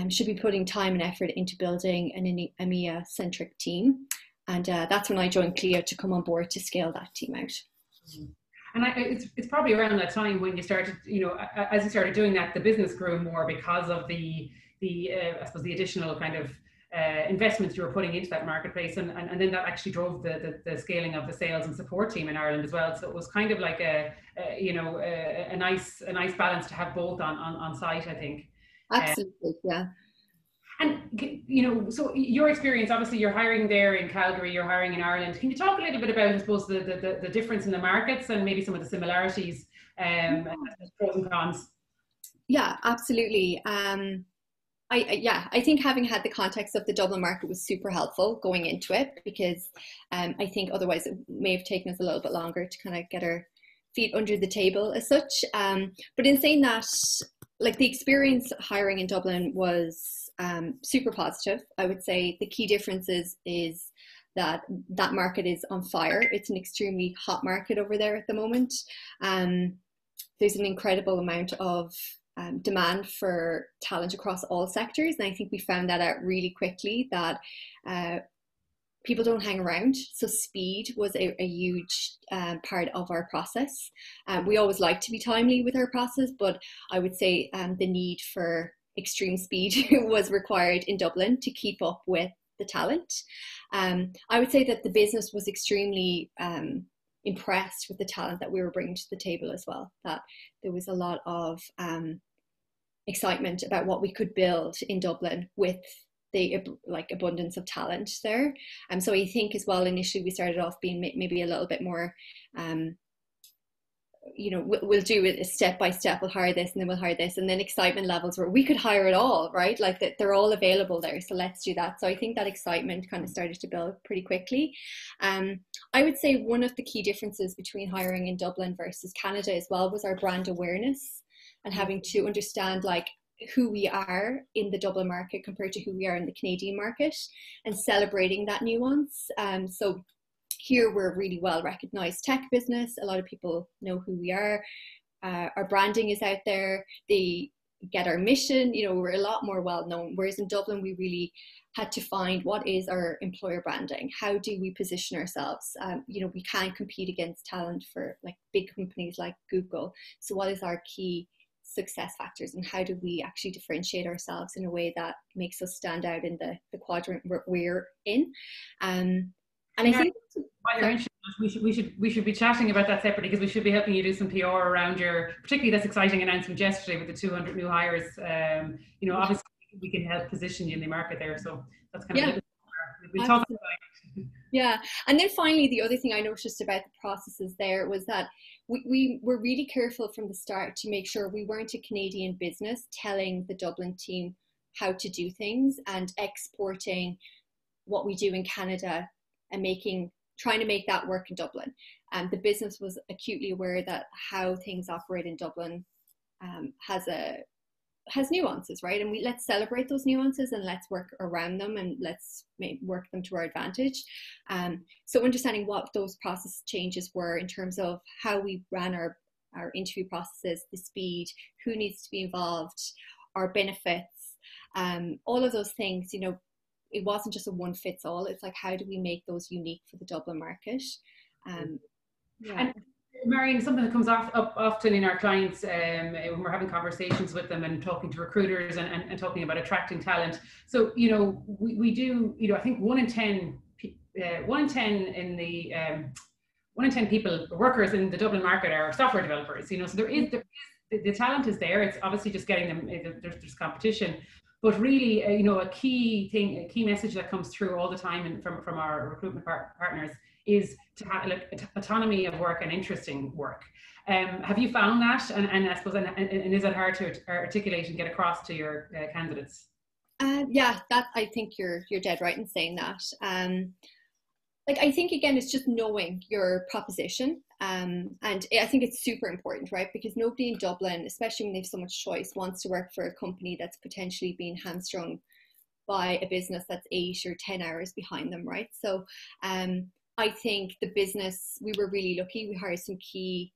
should be putting time and effort into building an EMEA-centric team. And that's when I joined Clio to come on board to scale that team out. And it's probably around that time when you started, as you started doing that, the business grew more because of the I suppose the additional kind of investments you were putting into that marketplace, and then that actually drove the scaling of the sales and support team in Ireland as well. So it was kind of like a nice balance to have both on site, I think. Absolutely, yeah. And so your experience, obviously you're hiring there in Calgary, you're hiring in Ireland. Can you talk a little bit about, I suppose, the difference in the markets and maybe some of the similarities, and pros and cons? Yeah, absolutely. I think having had the context of the Dublin market was super helpful going into it, because I think otherwise it may have taken us a little bit longer to kind of get our feet under the table as such. But in saying that, like, the experience hiring in Dublin was super positive. I would say the key difference is that market is on fire. It's an extremely hot market over there at the moment. There's an incredible amount of demand for talent across all sectors, and I think we found that out really quickly, that people don't hang around. So speed was a huge part of our process. We always like to be timely with our process, but I would say the need for extreme speed was required in Dublin to keep up with the talent. I would say that the business was extremely impressed with the talent that we were bringing to the table as well, that there was a lot of excitement about what we could build in Dublin with the abundance of talent there. So I think as well, initially we started off being maybe a little bit more we'll do it step by step. We'll hire this and then we'll hire this, and then excitement levels where we could hire it all, right? Like that they're all available there, so let's do that. So I think that excitement kind of started to build pretty quickly. I would say one of the key differences between hiring in Dublin versus Canada as well was our brand awareness, and having to understand like who we are in the Dublin market compared to who we are in the Canadian market, and celebrating that nuance. So here we're a really well recognized tech business. A lot of people know who we are. Our branding is out there. They get our mission. We're a lot more well known. Whereas in Dublin, we really had to find what is our employer branding. How do we position ourselves? We can't compete against talent for like big companies like Google. So what is our key success factors, and how do we actually differentiate ourselves in a way that makes us stand out in the quadrant we're in? And I think while you're interested, we should be chatting about that separately, because we should be helping you do some PR around particularly this exciting announcement yesterday with the 200 new hires. Obviously we can help position you in the market there. So that's kind of we'll talk about Yeah. And then finally, the other thing I noticed about the processes there was that we were really careful from the start to make sure we weren't a Canadian business telling the Dublin team how to do things and exporting what we do in Canada and trying to make that work in Dublin. The business was acutely aware that how things operate in Dublin has nuances, right? And let's celebrate those nuances and let's work around them and let's work them to our advantage. So understanding what those process changes were in terms of how we ran our interview processes, the speed, who needs to be involved, our benefits, all of those things, you know, it wasn't just a one fits all. It's like, how do we make those unique for the Dublin market? Yeah. And Marion, something that comes up often in our clients when we're having conversations with them and talking to recruiters and talking about attracting talent. So, you know, we do, you know, I think 1 in 10 people, workers in the Dublin market are software developers, you know, so the talent is there. It's obviously just getting them, there's competition. But really, you know, a key message that comes through all the time from our recruitment partners is to have like autonomy of work and interesting work. Have you found that? And I suppose, and is it hard to articulate and get across to your candidates? Yeah, that I think you're dead right in saying that. Like, I think, again, it's just knowing your proposition. And I think it's super important, right? Because nobody in Dublin, especially when they have so much choice, wants to work for a company that's potentially being hamstrung by a business that's 8 or 10 hours behind them, right? So I think the business, we were really lucky. We hired some key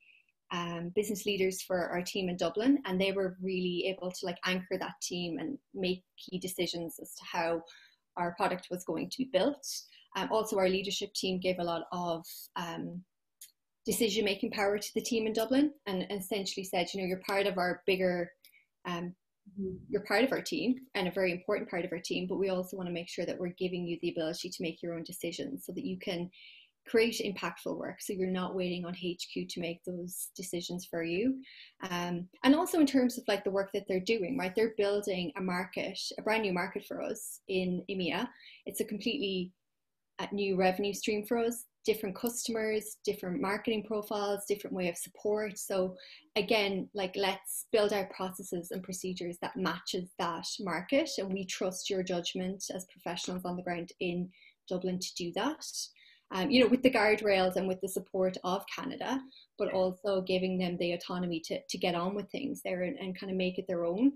business leaders for our team in Dublin, and they were really able to like anchor that team and make key decisions as to how our product was going to be built. Also, our leadership team gave a lot of decision-making power to the team in Dublin, and essentially said, you know, you're part of our bigger, you're part of our team and a very important part of our team, but we also want to make sure that we're giving you the ability to make your own decisions so that you can create impactful work, so you're not waiting on HQ to make those decisions for you. And also in terms of like the work that they're doing, right? They're building a market, a brand new market for us in EMEA. It's a completely new revenue stream for us, different customers, different marketing profiles, different way of support. So again, like, let's build our processes and procedures that matches that market, and we trust your judgment as professionals on the ground in Dublin to do that. You know, with the guardrails and with the support of Canada, but also giving them the autonomy to get on with things there and kind of make it their own.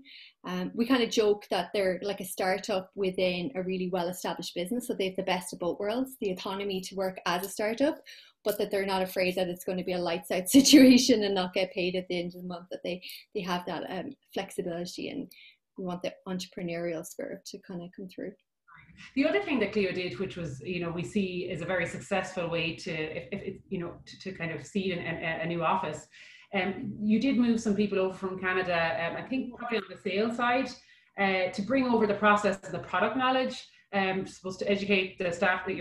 We kind of joke that they're like a startup within a really well-established business. So they have the best of both worlds, the autonomy to work as a startup, but that they're not afraid that it's going to be a lights out situation and not get paid at the end of the month, that they have that flexibility, and we want the entrepreneurial spirit to kind of come through. The other thing that Clio did, which was, you know, we see is a very successful way to kind of seed a new office. You did move some people over from Canada, I think probably on the sales side, to bring over the process and the product knowledge. Supposed to educate the staff that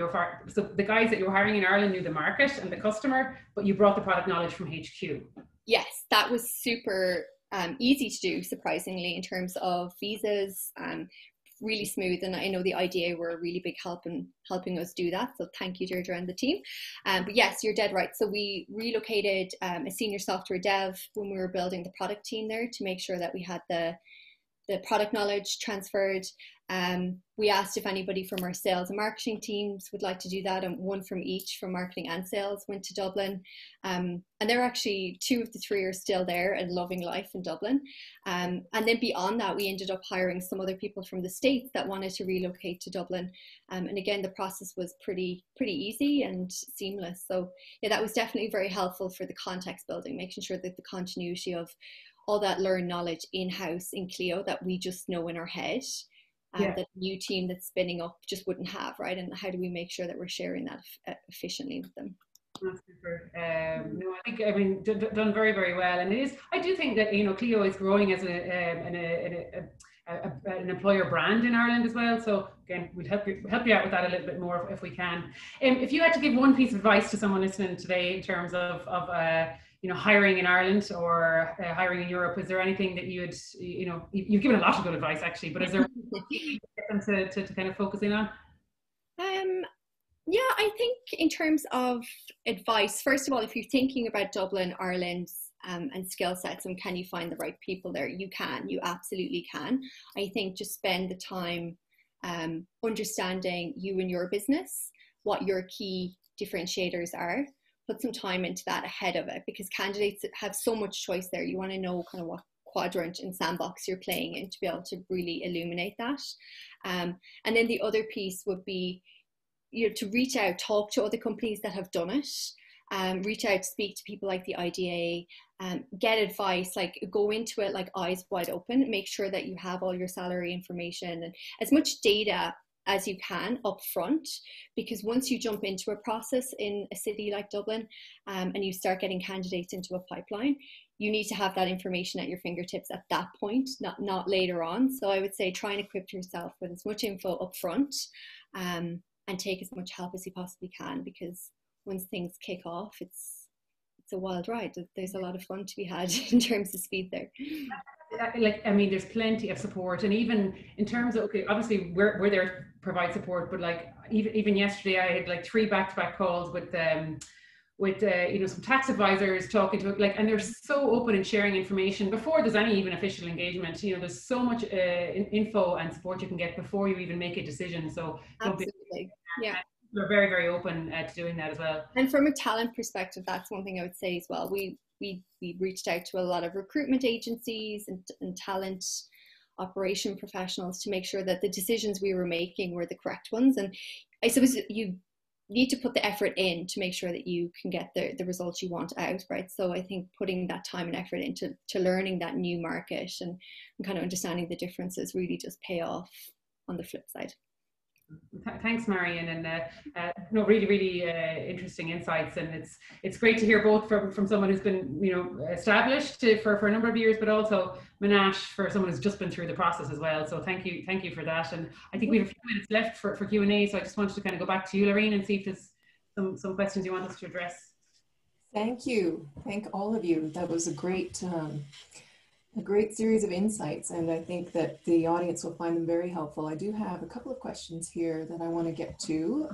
so the guys that you were hiring in Ireland knew the market and the customer, but you brought the product knowledge from HQ. Yes, that was super easy to do, surprisingly, in terms of visas. Really smooth, and I know the IDA were a really big help in helping us do that, so thank you, Deirdre, and the team. But yes, you're dead right. So we relocated a senior software dev when we were building the product team there to make sure that we had the product knowledge transferred. We asked if anybody from our sales and marketing teams would like to do that, and one from each, from marketing and sales, went to Dublin. And they're actually, 2 of the 3 are still there and loving life in Dublin. And then beyond that, we ended up hiring some other people from the States that wanted to relocate to Dublin. And again, the process was pretty easy and seamless. So yeah, that was definitely very helpful for the context building, making sure that the continuity of all that learned knowledge in-house in Clio that we just know in our head, that the new team that's spinning up just wouldn't have, right? And how do we make sure that we're sharing that efficiently with them? That's super. No, I mean, done very, very well. And it is, I do think that, you know, Clio is growing as an employer brand in Ireland as well. So again, we'd help you out with that a little bit more if we can. If you had to give one piece of advice to someone listening today in terms of you know, hiring in Ireland or hiring in Europe, is there anything that you'd, you know, you've given a lot of good advice actually, but is there anything to kind of focus in on? Yeah, I think in terms of advice, first of all, if you're thinking about Dublin, Ireland, and skill sets and can you find the right people there, you absolutely can. I think just spend the time understanding you and your business, what your key differentiators are. Put some time into that ahead of it, because candidates have so much choice there. You want to know kind of what quadrant and sandbox you're playing in to be able to really illuminate that. And then the other piece would be, to reach out, talk to other companies that have done it, reach out, speak to people like the IDA, get advice, like go into it like eyes wide open, make sure that you have all your salary information and as much data as you can up front, because once you jump into a process in a city like Dublin, and you start getting candidates into a pipeline, you need to have that information at your fingertips at that point, not later on. So I would say try and equip yourself with as much info up front, and take as much help as you possibly can, because once things kick off, it's a wild ride. There's a lot of fun to be had in terms of speed there. Like, I mean, there's plenty of support, and even in terms of, okay, obviously we're there to provide support, but like even yesterday I had like 3 back-to-back calls with some tax advisors talking to, like, and they're so open and sharing information before there's any even official engagement. There's so much info and support you can get before you even make a decision. So absolutely, yeah. We're very, very open to doing that as well. And from a talent perspective, that's one thing I would say as well. We reached out to a lot of recruitment agencies and talent operation professionals to make sure that the decisions we were making were the correct ones. And I suppose you need to put the effort in to make sure that you can get the results you want out, right? So I think putting that time and effort into learning that new market and kind of understanding the differences really does pay off on the flip side. Thanks, Marion, and really, really interesting insights, and it's great to hear both from someone who's been established for a number of years, but also Manash for someone who's just been through the process as well. So thank you for that. And I think we have a few minutes left for Q&A, so I just wanted to kind of go back to you, Lorene, and see if there's some questions you want us to address. Thank you. Thank all of you. That was a great series of insights, and I think that the audience will find them very helpful. I do have a couple of questions here that I want to get to.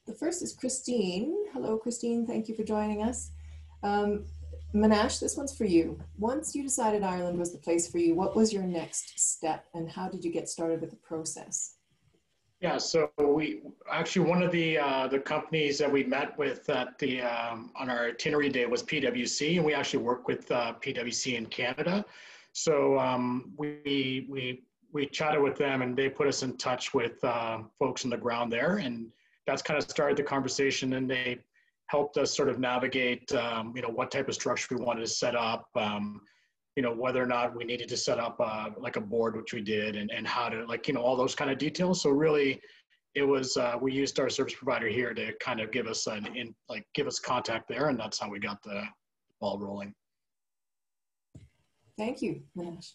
The first is Christine. Hello, Christine. Thank you for joining us. Manash, this one's for you. Once you decided Ireland was the place for you, what was your next step, and how did you get started with the process? Yeah, so we actually, one of the companies that we met with at the on our itinerary day was PwC, and we actually work with PwC in Canada. So we chatted with them, and they put us in touch with folks on the ground there, and that's kind of started the conversation. And they helped us sort of navigate, what type of structure we wanted to set up. Whether or not we needed to set up like a board, which we did, and how to, all those kind of details. So really, it was, we used our service provider here to kind of give us give us contact there, and that's how we got the ball rolling. Thank you, Manash.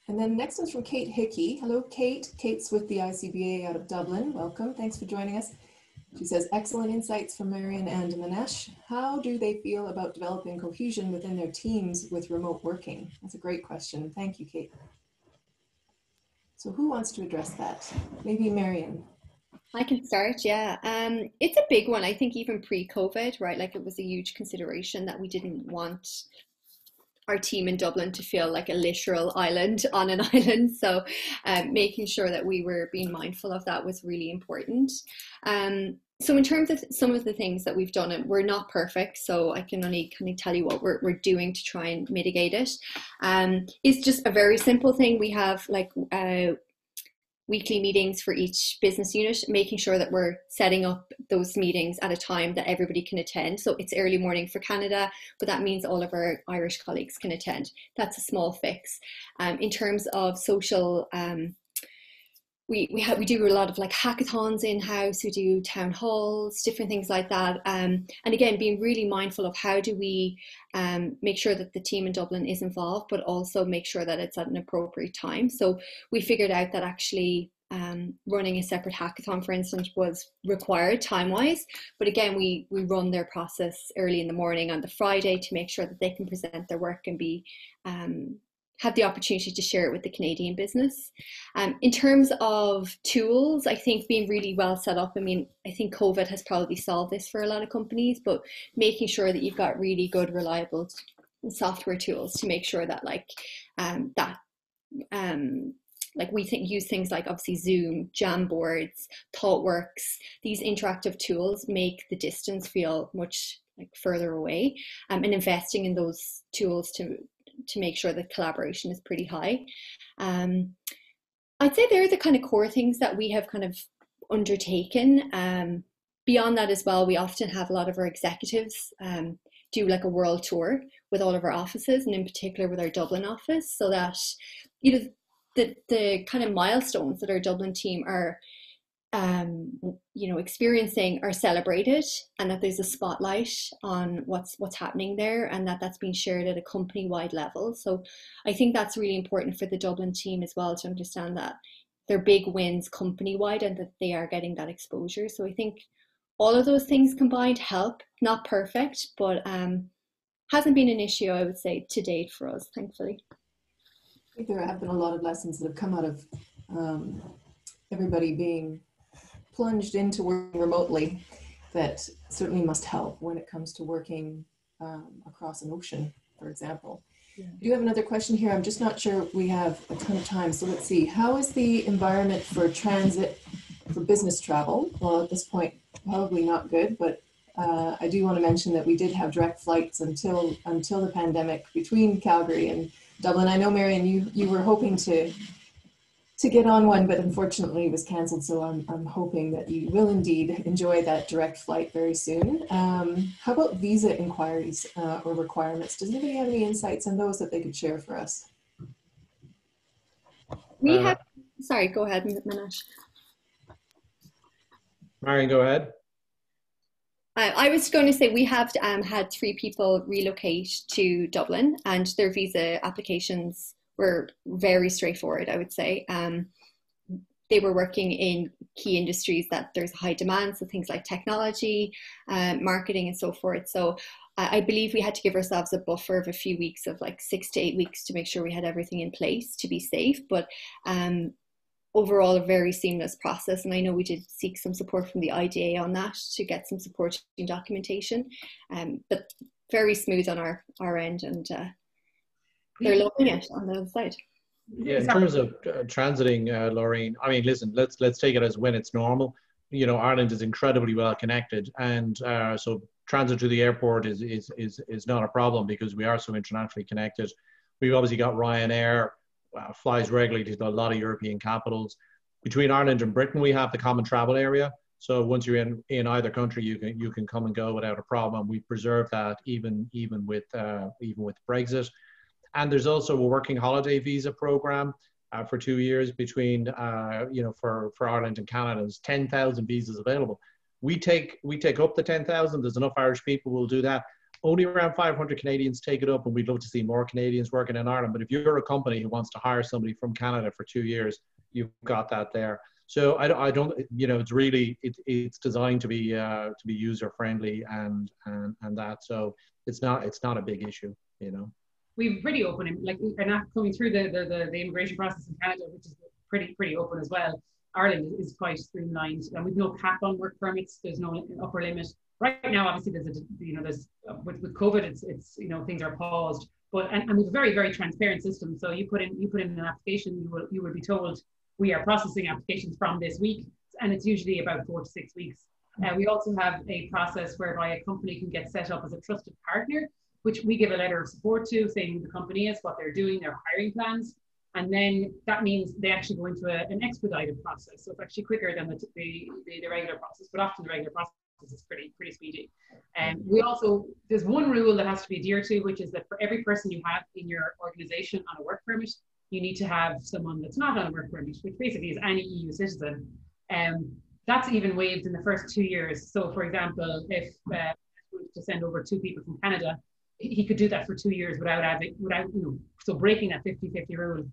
And then next one's from Kate Hickey. Hello, Kate. Kate's with the ICBA out of Dublin. Welcome. Thanks for joining us. She says, excellent insights from Marion and Manash. How do they feel about developing cohesion within their teams with remote working? That's a great question. Thank you, Kate. So who wants to address that? Maybe Marion. I can start, yeah. It's a big one. I think even pre-COVID, right? Like, it was a huge consideration that we didn't want our team in Dublin to feel like a literal island on an island. So making sure that we were being mindful of that was really important. So in terms of some of the things that we've done, we're not perfect, so I can only kind of tell you what we're doing to try and mitigate it. It's just a very simple thing. We have weekly meetings for each business unit, making sure that we're setting up those meetings at a time that everybody can attend. So it's early morning for Canada, but that means all of our Irish colleagues can attend. That's a small fix. In terms of social, we do a lot of hackathons in-house, we do town halls, different things like that. And again, being really mindful of how do we make sure that the team in Dublin is involved, but also make sure that it's at an appropriate time. So we figured out that actually running a separate hackathon, for instance, was required time-wise. But again, we run their process early in the morning on the Friday to make sure that they can present their work and be have the opportunity to share it with the Canadian business. In terms of tools, I think being really well set up, I mean, I think COVID has probably solved this for a lot of companies, but making sure that you've got really good, reliable software tools to make sure that use things like obviously Zoom, Jamboards, ThoughtWorks. These interactive tools make the distance feel much like further away, and investing in those tools to make sure that collaboration is pretty high. I'd say they're the kind of core things that we have kind of undertaken. Beyond that as well, we often have a lot of our executives do like a world tour with all of our offices, and in particular with our Dublin office, so that the kind of milestones that our Dublin team are experiencing are celebrated, and that there's a spotlight on what's happening there, and that's being shared at a company-wide level. So I think that's really important for the Dublin team as well, to understand that they're big wins company-wide and that they are getting that exposure. So I think all of those things combined help. Not perfect, but hasn't been an issue, I would say, to date for us, thankfully. I think there have been a lot of lessons that have come out of everybody being plunged into working remotely that certainly must help when it comes to working across an ocean, for example. Yeah. I do have another question here. I'm just not sure we have a ton of time. So let's see. How is the environment for transit for business travel? Well, at this point, probably not good, but I do want to mention that we did have direct flights until the pandemic between Calgary and Dublin. I know, Marion, you were hoping to get on one, but unfortunately it was cancelled. So I'm hoping that you will indeed enjoy that direct flight very soon. How about visa inquiries or requirements? Does anybody have any insights on those that they could share for us? We have, sorry, go ahead, Manash. Marion, go ahead. I was going to say we have had 3 people relocate to Dublin, and their visa applications were very straightforward, I would say. They were working in key industries that there's high demand, so things like technology, marketing, and so forth. So I believe we had to give ourselves a buffer of a few weeks, of like 6 to 8 weeks, to make sure we had everything in place to be safe. But overall, a very seamless process. And I know we did seek some support from the IDA on that to get some supporting documentation, but very smooth on our end, and they're loving it on the other side. Yeah, in terms of transiting, Laureen, I mean, listen, let's take it as when it's normal. You know, Ireland is incredibly well connected, and so transit to the airport is not a problem because we are so internationally connected. We've obviously got Ryanair, flies regularly to a lot of European capitals. Between Ireland and Britain, we have the common travel area. So once you're in either country, you can come and go without a problem. We preserve that even with Brexit. And there's also a working holiday visa program for 2 years between for Ireland and Canada. There's 10,000 visas available. We take up the 10,000. There's enough Irish people who will do that. Only around 500 Canadians take it up, and we'd love to see more Canadians working in Ireland. But if you're a company who wants to hire somebody from Canada for 2 years, you've got that there. So I don't, it's really, it's designed to be user friendly and that. So it's not a big issue, We've pretty open, like we're not coming through the immigration process in Canada, which is pretty open as well. Ireland is quite streamlined, and we've no cap on work permits. There's no upper limit. Right now, obviously, there's with COVID, it's things are paused, but and we have a very, very transparent system. So you put in an application, you will be told we are processing applications from this week, and it's usually about 4 to 6 weeks. We also have a process whereby a company can get set up as a trusted partner, which we give a letter of support to, saying the company is, what they're doing, their hiring plans. And then that means they actually go into an expedited process. So it's actually quicker than the regular process, but often the regular process is pretty speedy. And we also, there's one rule that has to be adhered to, which is that for every person you have in your organization on a work permit, you need to have someone that's not on a work permit, which basically is any EU citizen. That's even waived in the first 2 years. So for example, if to send over 2 people from Canada, he could do that for 2 years without so breaking that 50-50 rule.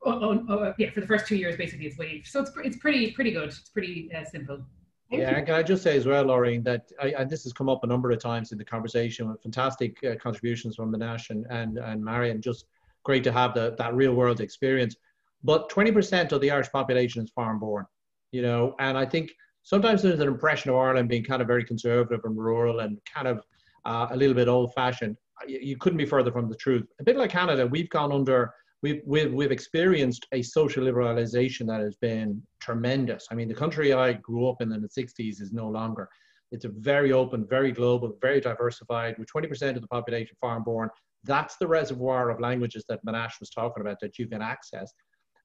For the first 2 years, basically it's waived. So it's pretty good. It's pretty simple. Yeah, and can I just say as well, Laureen, that and this has come up a number of times in the conversation with fantastic contributions from Manash and Marion. Just great to have that real world experience. But 20% of the Irish population is foreign born, you know, and I think sometimes there's an impression of Ireland being kind of very conservative and rural and kind of a little bit old fashioned. You couldn't be further from the truth. A bit like Canada, we've experienced a social liberalization that has been tremendous. I mean, the country I grew up in the 60s is no longer. It's a very open, very global, very diversified, with 20% of the population foreign born. That's the reservoir of languages that Manash was talking about that you can access.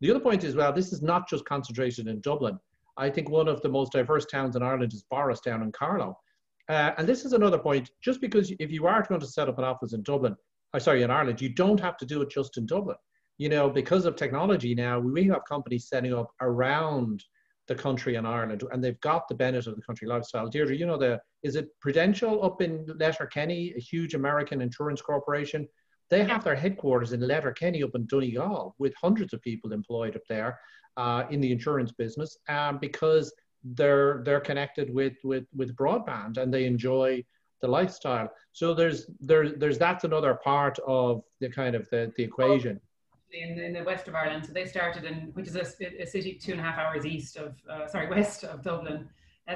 The other point is, well, this is not just concentrated in Dublin. I think one of the most diverse towns in Ireland is Borristown in Carlow. And this is another point, just because if you are going to set up an office in Dublin, in Ireland, you don't have to do it just in Dublin. You know, because of technology now, we have companies setting up around the country in Ireland, and they've got the benefit of the country lifestyle. Deirdre, you know, is it Prudential up in Letterkenny, a huge American insurance corporation? They have their headquarters in Letterkenny up in Donegal, with hundreds of people employed up there in the insurance business, because they're connected with broadband and they enjoy the lifestyle. So there's that's another part of the kind of the equation. In the west of Ireland, so they started in, which is a city 2.5 hours west of Dublin.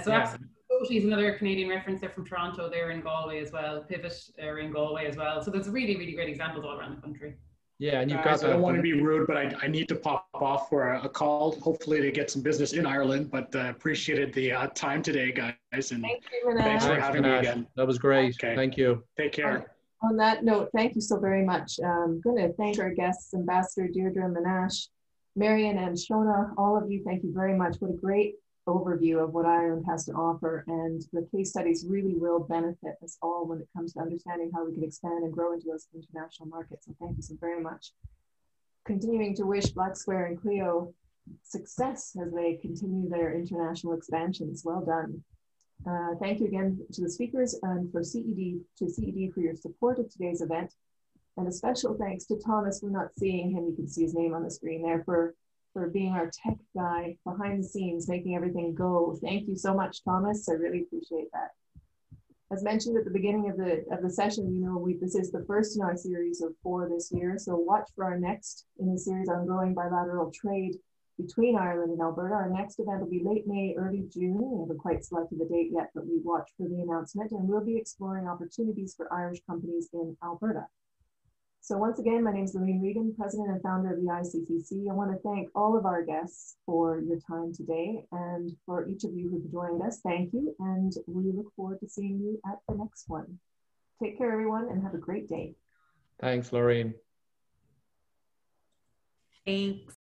So absolutely is another Canadian reference. They're from Toronto. They're in Galway as well. Pivot are in Galway as well. So there's really, really great examples all around the country. Yeah, and you've got. I don't want to be rude, but I need to pop off for a call, hopefully to get some business in Ireland. But appreciated the time today, guys, and thanks for having me again. That was great. Okay. Thank you. Take care. On that note, thank you so very much. I'm going to thank our guests, Ambassador Deirdre, Manash, Marion, and Shona. All of you, thank you very much. What a great overview of what Ireland has to offer, and the case studies really will benefit us all when it comes to understanding how we can expand and grow into those international markets. So thank you so very much. Continuing to wish Blacksquare and Clio success as they continue their international expansions. Well done. Thank you again to the speakers and for CED for your support of today's event. And a special thanks to Thomas. We're not seeing him. You can see his name on the screen there, for being our tech guy behind the scenes, making everything go. Thank you so much, Thomas. I really appreciate that. As mentioned at the beginning of the session, you know, this is the first in our series of 4 this year. So watch for our next in the series on growing bilateral trade between Ireland and Alberta. Our next event will be late May, early June. We haven't quite selected the date yet, but we watch for the announcement, and we'll be exploring opportunities for Irish companies in Alberta. So once again, my name is Lorene, Regan, President and Founder of the Iccc. I want to thank all of our guests for your time today, and for each of you who've joined us, thank you, and we look forward to seeing you at the next one. Take care, everyone, and have a great day. Thanks, Laureen. Thanks.